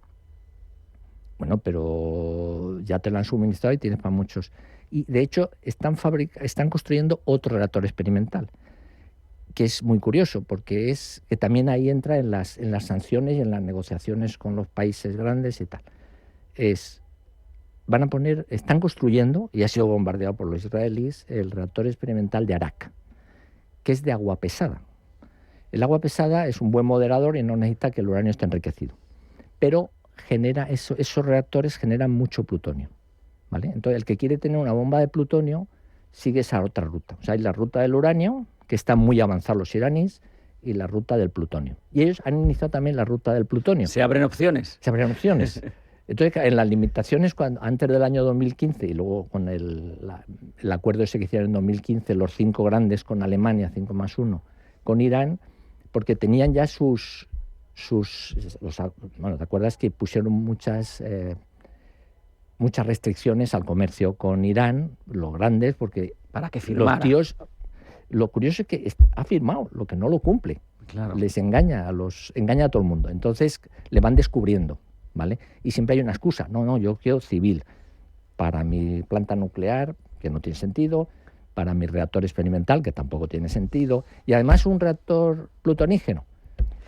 Bueno, pero ya te lo han suministrado y tienes para muchos. Y de hecho están construyendo otro reactor experimental, que es muy curioso, porque es que también ahí entra en las sanciones y en las negociaciones con los países grandes y tal. Están construyendo, y ha sido bombardeado por los israelíes, el reactor experimental de Arak, que es de agua pesada. El agua pesada es un buen moderador y no necesita que el uranio esté enriquecido. Pero esos reactores generan mucho plutonio, ¿vale? Entonces, el que quiere tener una bomba de plutonio sigue esa otra ruta. O sea, hay la ruta del uranio, que están muy avanzados los iraníes, y la ruta del plutonio. Y ellos han iniciado también la ruta del plutonio. ¿Se abren opciones? Se abren opciones. Entonces, en las limitaciones, antes del año 2015, y luego con el acuerdo ese que hicieron en 2015, los 5 grandes con Alemania, 5+1, con Irán, porque tenían ya ¿te acuerdas que pusieron muchas restricciones al comercio con Irán, los grandes, porque para que firmara. Los tíos, lo curioso es que ha firmado, lo que no lo cumple. Claro. Les engaña a todo el mundo. Entonces le van descubriendo, ¿vale? Y siempre hay una excusa. No, yo quiero civil para mi planta nuclear, que no tiene sentido, para mi reactor experimental, que tampoco tiene sentido, y además un reactor plutonígeno.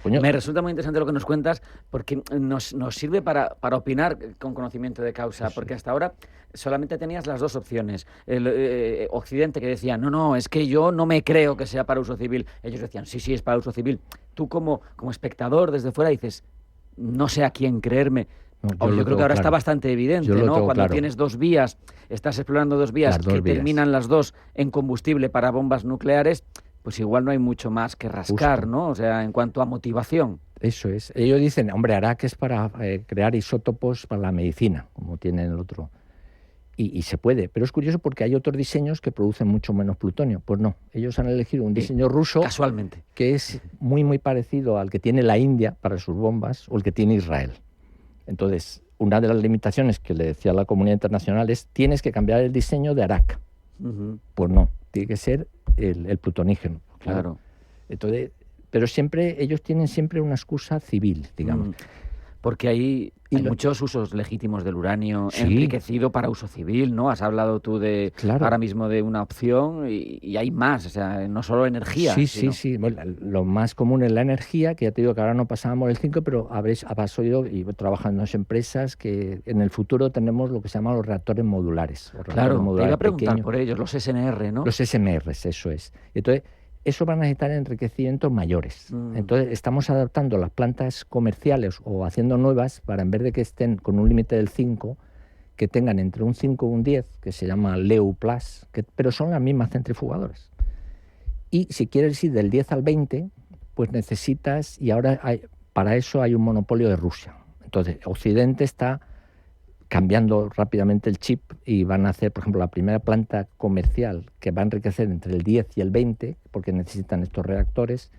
Coño. Me resulta muy interesante lo que nos cuentas, porque nos sirve para opinar con conocimiento de causa, porque hasta ahora solamente tenías las dos opciones. El Occidente, que decía, no, es que yo no me creo que sea para uso civil. Ellos decían, sí, es para uso civil. Tú como espectador desde fuera dices, no sé a quién creerme. Yo creo que ahora está bastante evidente, ¿no? Cuando tienes dos vías, estás explorando dos vías que terminan las dos en combustible para bombas nucleares, pues igual no hay mucho más que rascar, justo, ¿no? O sea, en cuanto a motivación. Eso es. Ellos dicen, hombre, Arak es para crear isótopos para la medicina, como tienen el otro. Y se puede. Pero es curioso porque hay otros diseños que producen mucho menos plutonio. Pues no. Ellos han elegido un diseño ruso casualmente, que es muy, muy parecido al que tiene la India para sus bombas o el que tiene Israel. Entonces, una de las limitaciones que le decía a la comunidad internacional es tienes que cambiar el diseño de Arak. Pues no, tiene que ser el plutonígeno. Claro. Entonces, pero ellos tienen siempre una excusa civil, digamos. Porque hay muchos usos legítimos del uranio enriquecido para uso civil, ¿no? Has hablado tú ahora mismo de una opción y hay más, o sea, no solo energía. Sí. Bueno, lo más común es la energía, que ya te digo que ahora no pasábamos el 5, pero habrás oído, y trabajo en 2 empresas, que en el futuro tenemos lo que se llaman los reactores modulares. Te iba a preguntar por ellos, los SMR, ¿no? Los SMR, eso es. Entonces, eso va a necesitar enriquecimientos mayores. Entonces, estamos adaptando las plantas comerciales o haciendo nuevas para, en vez de que estén con un límite del 5, que tengan entre un 5 y un 10, que se llama LEU+, pero son las mismas centrifugadoras. Y si quieres ir del 10 al 20, pues necesitas, y ahora para eso hay un monopolio de Rusia. Entonces, Occidente está cambiando rápidamente el chip y van a hacer, por ejemplo, la primera planta comercial que va a enriquecer entre el 10 y el 20, porque necesitan estos reactores,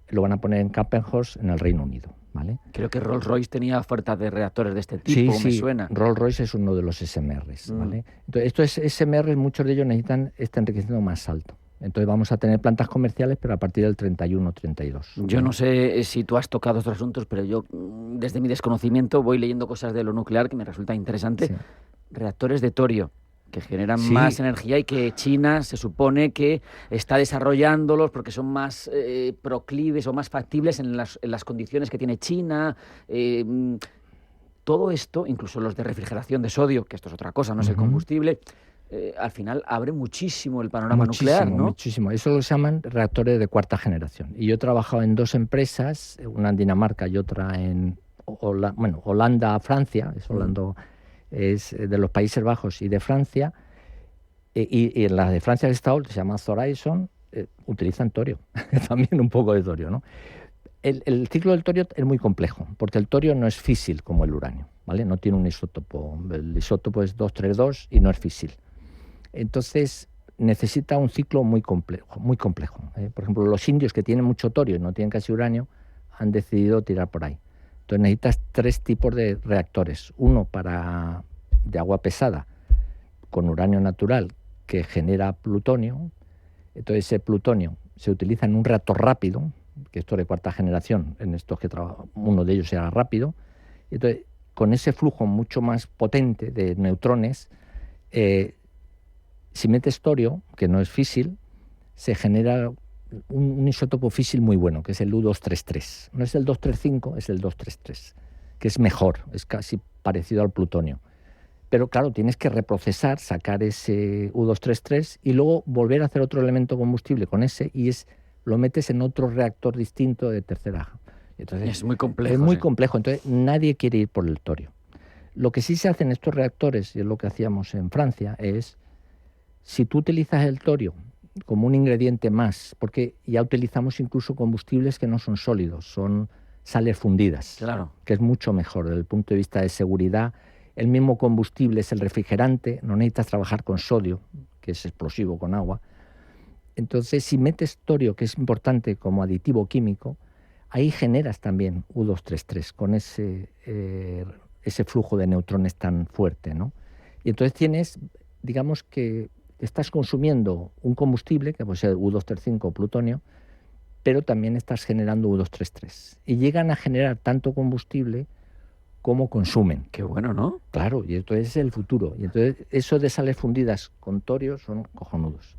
lo van a poner en Kappenhorst, en el Reino Unido, ¿vale? Creo que Rolls-Royce tenía ofertas de reactores de este tipo, me suena. Rolls-Royce es uno de los SMRs, ¿vale? Entonces, estos SMRs, muchos de ellos necesitan este enriquecimiento más alto. Entonces vamos a tener plantas comerciales, pero a partir del 31-32. Yo no sé si tú has tocado estos asuntos, pero yo, desde mi desconocimiento, voy leyendo cosas de lo nuclear que me resulta interesante. Sí. Reactores de torio, que generan más energía y que China se supone que está desarrollándolos porque son más proclives o más factibles en las condiciones que tiene China. Todo esto, incluso los de refrigeración de sodio, que esto es otra cosa, no es el combustible, al final abre muchísimo el panorama nuclear, ¿no? Muchísimo. Eso lo llaman reactores de 4ª generación. Y yo he trabajado en 2 empresas, una en Dinamarca y otra en Holanda, Francia. Es de los Países Bajos y de Francia. Y en las de Francia que he estado, se llama Horizon, utilizan torio. También un poco de torio, ¿no? El ciclo del torio es muy complejo, porque el torio no es físil como el uranio, ¿vale? No tiene un isótopo. El isótopo es 232 y no es físil. Entonces, necesita un ciclo muy complejo. Por ejemplo, los indios que tienen mucho torio y no tienen casi uranio han decidido tirar por ahí. Entonces, necesitas 3 tipos de reactores. Uno de agua pesada, con uranio natural, que genera plutonio. Entonces, ese plutonio se utiliza en un reactor rápido, que esto de 4ª generación, en estos que uno de ellos era rápido. Entonces, con ese flujo mucho más potente de neutrones, si metes torio, que no es físil, se genera un isótopo físil muy bueno, que es el U233. No es el 235, es el 233, que es mejor, es casi parecido al plutonio. Pero claro, tienes que reprocesar, sacar ese U233 y luego volver a hacer otro elemento combustible con ese y lo metes en otro reactor distinto de 3ª. Entonces, es muy complejo. Es muy complejo, entonces nadie quiere ir por el torio. Lo que sí se hace en estos reactores, y es lo que hacíamos en Francia, es si tú utilizas el torio como un ingrediente más, porque ya utilizamos incluso combustibles que no son sólidos, son sales fundidas, claro, que es mucho mejor desde el punto de vista de seguridad. El mismo combustible es el refrigerante, no necesitas trabajar con sodio, que es explosivo con agua. Entonces, si metes torio, que es importante como aditivo químico, ahí generas también U233 con ese flujo de neutrones tan fuerte, ¿no? Y entonces tienes, digamos que estás consumiendo un combustible, que puede ser U235 o plutonio, pero también estás generando U233. Y llegan a generar tanto combustible como consumen. Qué bueno, ¿no? Claro, y entonces es el futuro. Y entonces eso de sales fundidas con torio son cojonudos.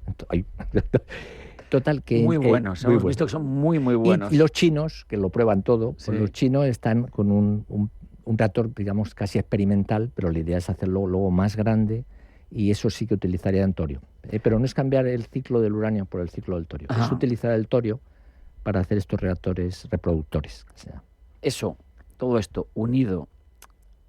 Total que... Muy buenos, hemos visto que son muy, muy buenos. Y los chinos, que lo prueban todo, pues los chinos están con un reactor, digamos, casi experimental, pero la idea es hacerlo luego más grande, y eso sí que utilizaría en torio. Pero no es cambiar el ciclo del uranio por el ciclo del torio. Es utilizar el torio para hacer estos reactores reproductores. O sea. Eso, todo esto unido,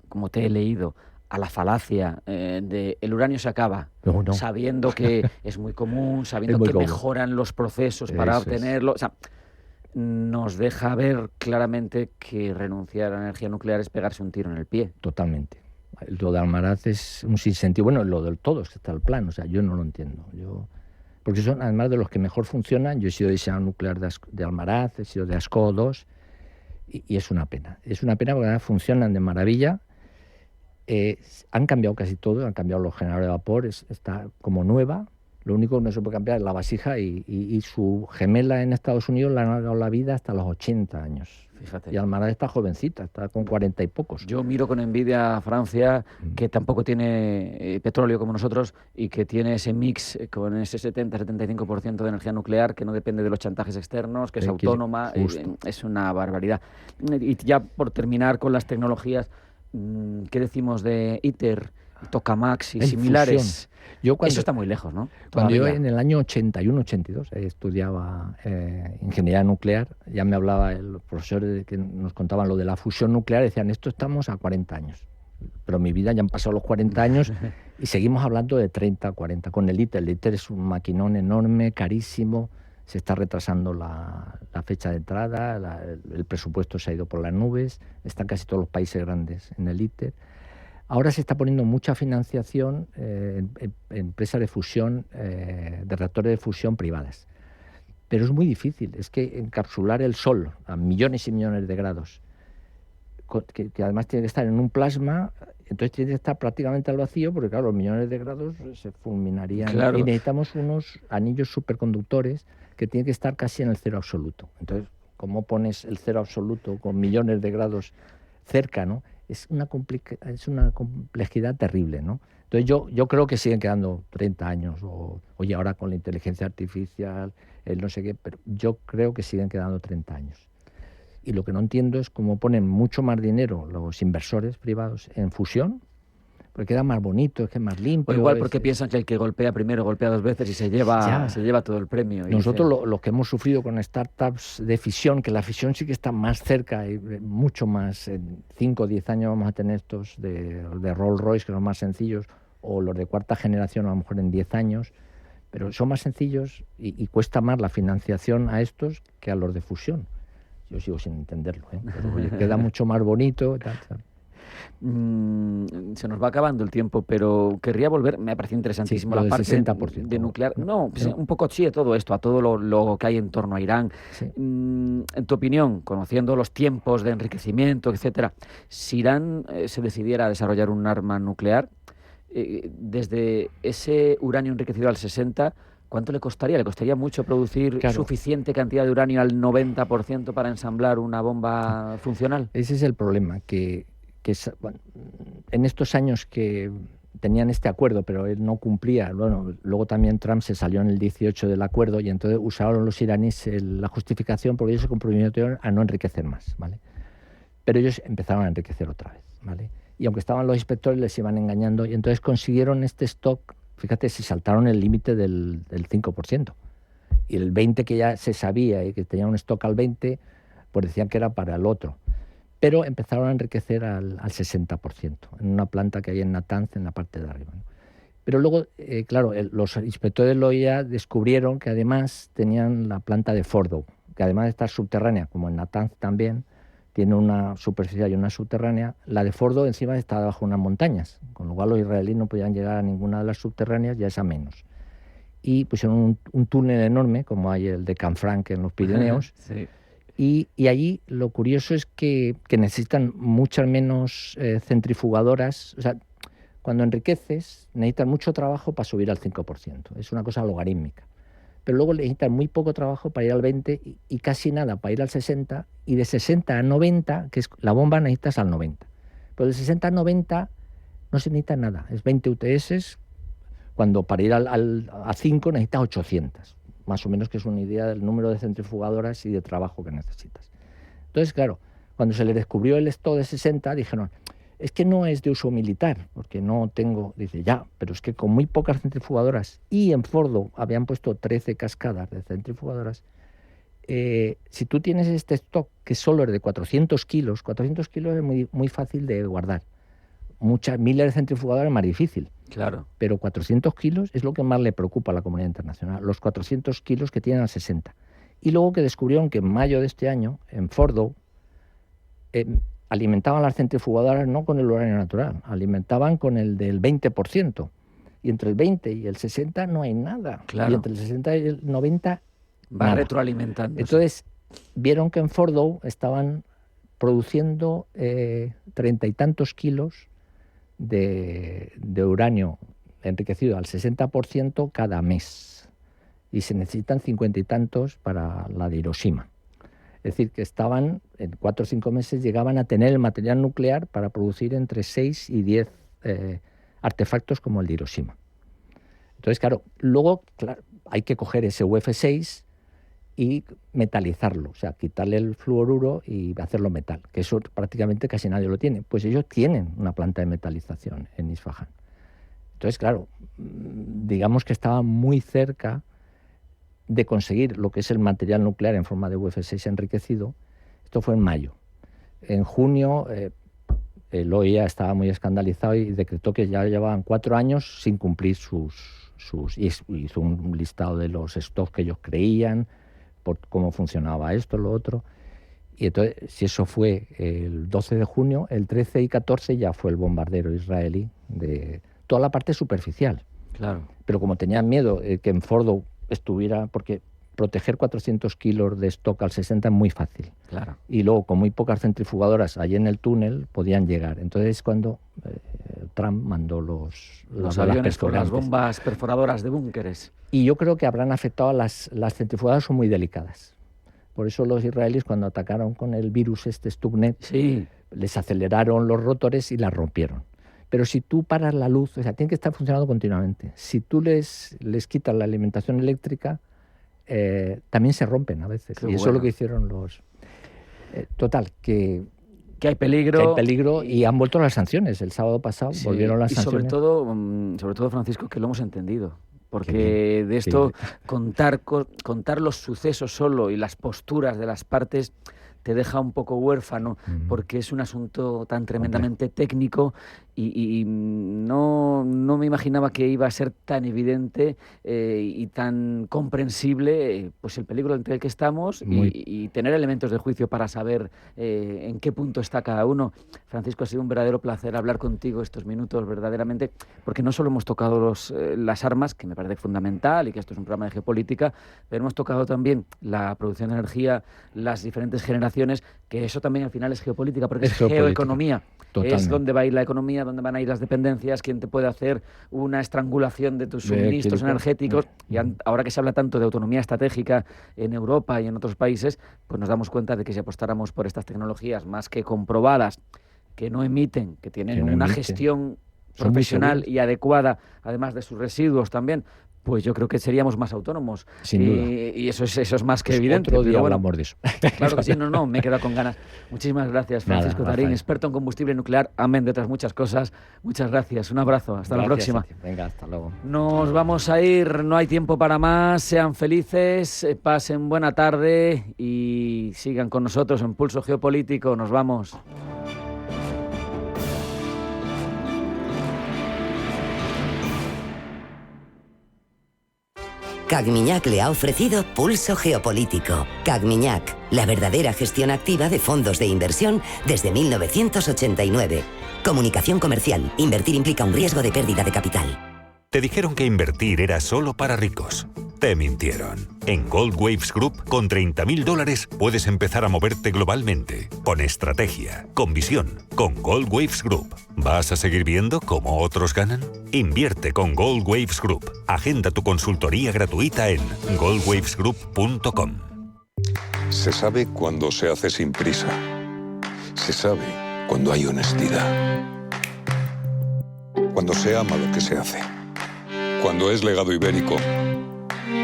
como te he leído, a la falacia de el uranio se acaba, sabiendo que es muy común, sabiendo que mejoran los procesos para obtenerlo. O sea, nos deja ver claramente que renunciar a la energía nuclear es pegarse un tiro en el pie. Totalmente. Lo de Almaraz es un sinsentido. Bueno, lo del todo es que está el plan. O sea, yo no lo entiendo. Porque son, además de los que mejor funcionan, yo he sido diseñador nuclear de Almaraz, he sido de ASCO 2, y es una pena. Es una pena porque funcionan de maravilla. Han cambiado casi todo, han cambiado los generadores de vapor, está como nueva. Lo único que no se puede cambiar es la vasija y su gemela en Estados Unidos le han alargado la vida hasta los 80 años. Fíjate. Y Almaraz está jovencita, está con 40 y pocos. Yo miro con envidia a Francia, que tampoco tiene petróleo como nosotros y que tiene ese mix con ese 70-75% de energía nuclear que no depende de los chantajes externos, que es autónoma. Es una barbaridad. Y ya por terminar con las tecnologías, ¿qué decimos de ITER, Tokamak y similares? Eso está muy lejos, ¿no? Cuando yo en el año 81-82 estudiaba ingeniería nuclear, ya me hablaba los profesores que nos contaban lo de la fusión nuclear, decían, esto estamos a 40 años. Pero mi vida ya han pasado los 40 años y seguimos hablando de 30, 40. Con el ITER. El ITER es un maquinón enorme, carísimo, se está retrasando la fecha de entrada, el presupuesto se ha ido por las nubes, están casi todos los países grandes en el ITER. Ahora se está poniendo mucha financiación en empresas de fusión, de reactores de fusión privadas. Pero es muy difícil, es que encapsular el Sol a millones y millones de grados, que además tiene que estar en un plasma, entonces tiene que estar prácticamente al vacío, porque claro, los millones de grados se fulminarían. Claro. Y necesitamos unos anillos superconductores que tienen que estar casi en el cero absoluto. Entonces, ¿cómo pones el cero absoluto con millones de grados cerca, no? Es una complejidad terrible, ¿no? Entonces yo creo que siguen quedando 30 años, oye, ahora con la inteligencia artificial, el no sé qué, pero yo creo que siguen quedando 30 años. Y lo que no entiendo es cómo ponen mucho más dinero los inversores privados en fusión, porque queda más bonito, es que es más limpio. O igual porque piensan que el que golpea primero golpea dos veces y se lleva todo el premio. Nosotros los que hemos sufrido con startups de fisión, que la fisión sí que está más cerca y mucho más, en 5 o 10 años vamos a tener estos de Rolls Royce, que son más sencillos, o los de cuarta generación a lo mejor en 10 años, pero son más sencillos y cuesta más la financiación a estos que a los de fusión. Yo sigo sin entenderlo, pero oye, queda mucho más bonito. Tal. Se nos va acabando el tiempo, pero querría volver, me parece interesantísimo la parte 60% de nuclear. No, un poco sí de todo esto, a todo lo que hay en torno a Irán. Sí. En tu opinión, conociendo los tiempos de enriquecimiento, etcétera, si Irán se decidiera a desarrollar un arma nuclear, desde ese uranio enriquecido al 60%, ¿cuánto le costaría? ¿Le costaría mucho producir suficiente cantidad de uranio al 90% para ensamblar una bomba funcional? Ese es el problema, que bueno, en estos años que tenían este acuerdo, pero él no cumplía, bueno, luego también Trump se salió en el 18 del acuerdo y entonces usaron los iraníes la justificación porque ellos se comprometieron a no enriquecer más, ¿vale? Pero ellos empezaron a enriquecer otra vez, ¿vale? Y aunque estaban los inspectores les iban engañando y entonces consiguieron este stock, fíjate, se saltaron el límite del 5%. Y el 20% que ya se sabía y que tenía un stock al 20%, pues decían que era para el otro. Pero empezaron a enriquecer al 60%, en una planta que hay en Natanz, en la parte de arriba, ¿no? Pero luego, claro, los inspectores de la OIEA descubrieron que además tenían la planta de Fordow, que además de estar subterránea, como en Natanz también, tiene una superficial y una subterránea. La de Fordow encima está bajo unas montañas, con lo cual los israelíes no podían llegar a ninguna de las subterráneas, ya es a menos. Y pusieron un túnel enorme, como hay el de Canfranc en los Pirineos. Sí. Y allí lo curioso es que necesitan muchas menos centrifugadoras. O sea, cuando enriqueces necesitas mucho trabajo para subir al 5%. Es una cosa logarítmica. Pero luego necesitan muy poco trabajo para ir al 20% y casi nada para ir al 60%. Y de 60 a 90, que es la bomba, necesitas al 90%. Pero de 60 a 90 no se necesita nada. Es 20 UTS, cuando para ir a 5 necesitas 800. Más o menos, que es una idea del número de centrifugadoras y de trabajo que necesitas. Entonces, claro, cuando se le descubrió el stock de 60, dijeron, es que no es de uso militar, porque no tengo... Dice, ya, pero es que con muy pocas centrifugadoras, y en Fordow habían puesto 13 cascadas de centrifugadoras, si tú tienes este stock, que solo es de 400 kilos es muy, muy fácil de guardar. Miles de centrifugadoras es más difícil. Claro. Pero 400 kilos es lo que más le preocupa a la comunidad internacional, los 400 kilos que tienen al 60. Y luego que descubrieron que en mayo de este año, en Fordow, alimentaban las centrifugadoras no con el uranio natural, alimentaban con el del 20%. Y entre el 20 y el 60 no hay nada. Claro. Y entre el 60 y el 90... va nada. Retroalimentándose. Entonces, vieron que en Fordow estaban produciendo 30 y tantos kilos de uranio enriquecido al 60% cada mes. Y se necesitan 50 y tantos para la de Hiroshima. Es decir, que estaban, en 4 o 5 meses, llegaban a tener el material nuclear para producir entre 6 y 10 artefactos como el de Hiroshima. Entonces, claro, luego hay que coger ese UF6 y metalizarlo, o sea, quitarle el fluoruro y hacerlo metal, que eso prácticamente casi nadie lo tiene. Pues ellos tienen una planta de metalización en Isfahán. Entonces, claro, digamos que estaba muy cerca de conseguir lo que es el material nuclear en forma de UF6 enriquecido. Esto fue en mayo. En junio el OIEA estaba muy escandalizado y decretó que ya llevaban 4 años sin cumplir y hizo un listado de los stocks que ellos creían, por cómo funcionaba esto, lo otro. Y entonces, si eso fue el 12 de junio, el 13 y 14 ya fue el bombardero israelí de toda la parte superficial. Claro. Pero como tenían miedo que en Fordo estuviera, porque proteger 400 kilos de stock al 60 es muy fácil. Claro. Y luego, con muy pocas centrifugadoras allí en el túnel, podían llegar. Entonces, cuando Trump mandó los aviones con las bombas perforadoras de búnkeres. Y yo creo que habrán afectado a las centrifugadoras, son muy delicadas. Por eso los israelíes, cuando atacaron con el virus Stuxnet, sí, les aceleraron los rotores y las rompieron. Pero si tú paras la luz, o sea, tiene que estar funcionando continuamente. Si tú les quitas la alimentación eléctrica, también se rompen a veces. Qué y eso bueno. es lo que hicieron los... total, que hay peligro. Que hay peligro y han vuelto las sanciones. El sábado pasado volvieron las sanciones. Y sobre todo, Francisco, que lo hemos entendido. Porque de esto, contar los sucesos solo y las posturas de las partes te deja un poco huérfano, porque es un asunto tan tremendamente técnico y no me imaginaba que iba a ser tan evidente y tan comprensible pues el peligro entre el que estamos y tener elementos de juicio para saber en qué punto está cada uno. Francisco, ha sido un verdadero placer hablar contigo estos minutos, verdaderamente, porque no solo hemos tocado las armas, que me parece fundamental y que esto es un programa de geopolítica, pero hemos tocado también la producción de energía, las diferentes generaciones, que eso también al final es geopolítica, porque es geoeconomía. Totalmente. Es dónde va a ir la economía, dónde van a ir las dependencias, quién te puede hacer una estrangulación de tus suministros energéticos. Y ahora que se habla tanto de autonomía estratégica en Europa y en otros países, pues nos damos cuenta de que si apostáramos por estas tecnologías más que comprobadas, que no emiten, que tienen una gestión profesional y adecuada, además de sus residuos también, pues yo creo que seríamos más autónomos. Sin duda. Y eso es más que evidente. Otro día hablamos de eso. Claro que sí, me he quedado con ganas. Muchísimas gracias, Francisco Tarín, experto en combustible nuclear, amén de otras muchas cosas. Muchas gracias, un abrazo, hasta la próxima. Venga, hasta luego. Nos vamos a ir, no hay tiempo para más, sean felices, pasen buena tarde y sigan con nosotros en Pulso Geopolítico. Nos vamos. Cagmiñac le ha ofrecido Pulso Geopolítico. Cagmiñac, la verdadera gestión activa de fondos de inversión desde 1989. Comunicación comercial. Invertir implica un riesgo de pérdida de capital. Te dijeron que invertir era solo para ricos. Te mintieron. En Gold Waves Group, con $30.000 puedes empezar a moverte globalmente. Con estrategia, con visión, con Gold Waves Group. ¿Vas a seguir viendo cómo otros ganan? Invierte con Gold Waves Group. Agenda tu consultoría gratuita en goldwavesgroup.com. Se sabe cuando se hace sin prisa. Se sabe cuando hay honestidad. Cuando se ama lo que se hace. Cuando es legado ibérico,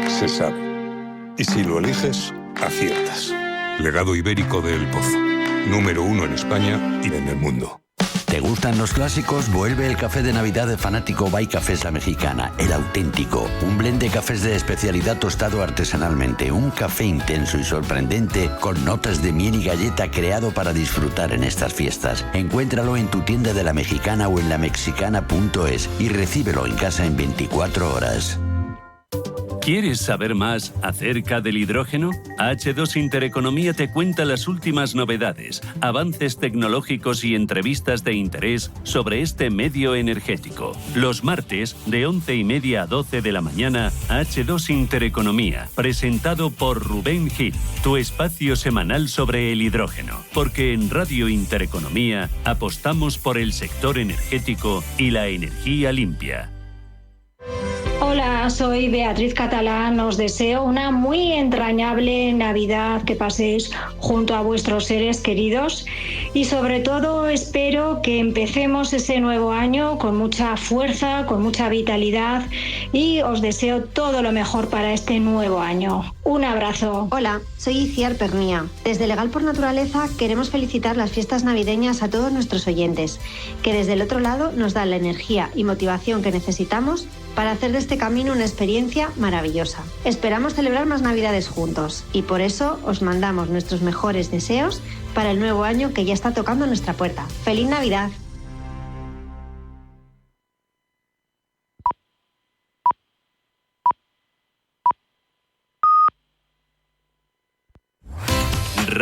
se sabe. Y si lo eliges, aciertas. Legado ibérico de El Pozo. Número 1 en España y en el mundo. ¿Te gustan los clásicos? Vuelve el café de Navidad de Fanático by Cafés La Mexicana, el auténtico. Un blend de cafés de especialidad tostado artesanalmente. Un café intenso y sorprendente con notas de miel y galleta creado para disfrutar en estas fiestas. Encuéntralo en tu tienda de La Mexicana o en lamexicana.es y recíbelo en casa en 24 horas. ¿Quieres saber más acerca del hidrógeno? H2 Intereconomía te cuenta las últimas novedades, avances tecnológicos y entrevistas de interés sobre este medio energético. Los martes, de 11:30 a 12 de la mañana, H2 Intereconomía, presentado por Rubén Gil, tu espacio semanal sobre el hidrógeno. Porque en Radio Intereconomía apostamos por el sector energético y la energía limpia. Hola, soy Beatriz Catalán. Os deseo una muy entrañable Navidad, que paséis junto a vuestros seres queridos y sobre todo espero que empecemos ese nuevo año con mucha fuerza, con mucha vitalidad y os deseo todo lo mejor para este nuevo año. Un abrazo. Hola, soy Iciar Pernía. Desde Legal por Naturaleza queremos felicitar las fiestas navideñas a todos nuestros oyentes, que desde el otro lado nos dan la energía y motivación que necesitamos para hacer de este camino una experiencia maravillosa. Esperamos celebrar más Navidades juntos y por eso os mandamos nuestros mejores deseos para el nuevo año que ya está tocando nuestra puerta. ¡Feliz Navidad!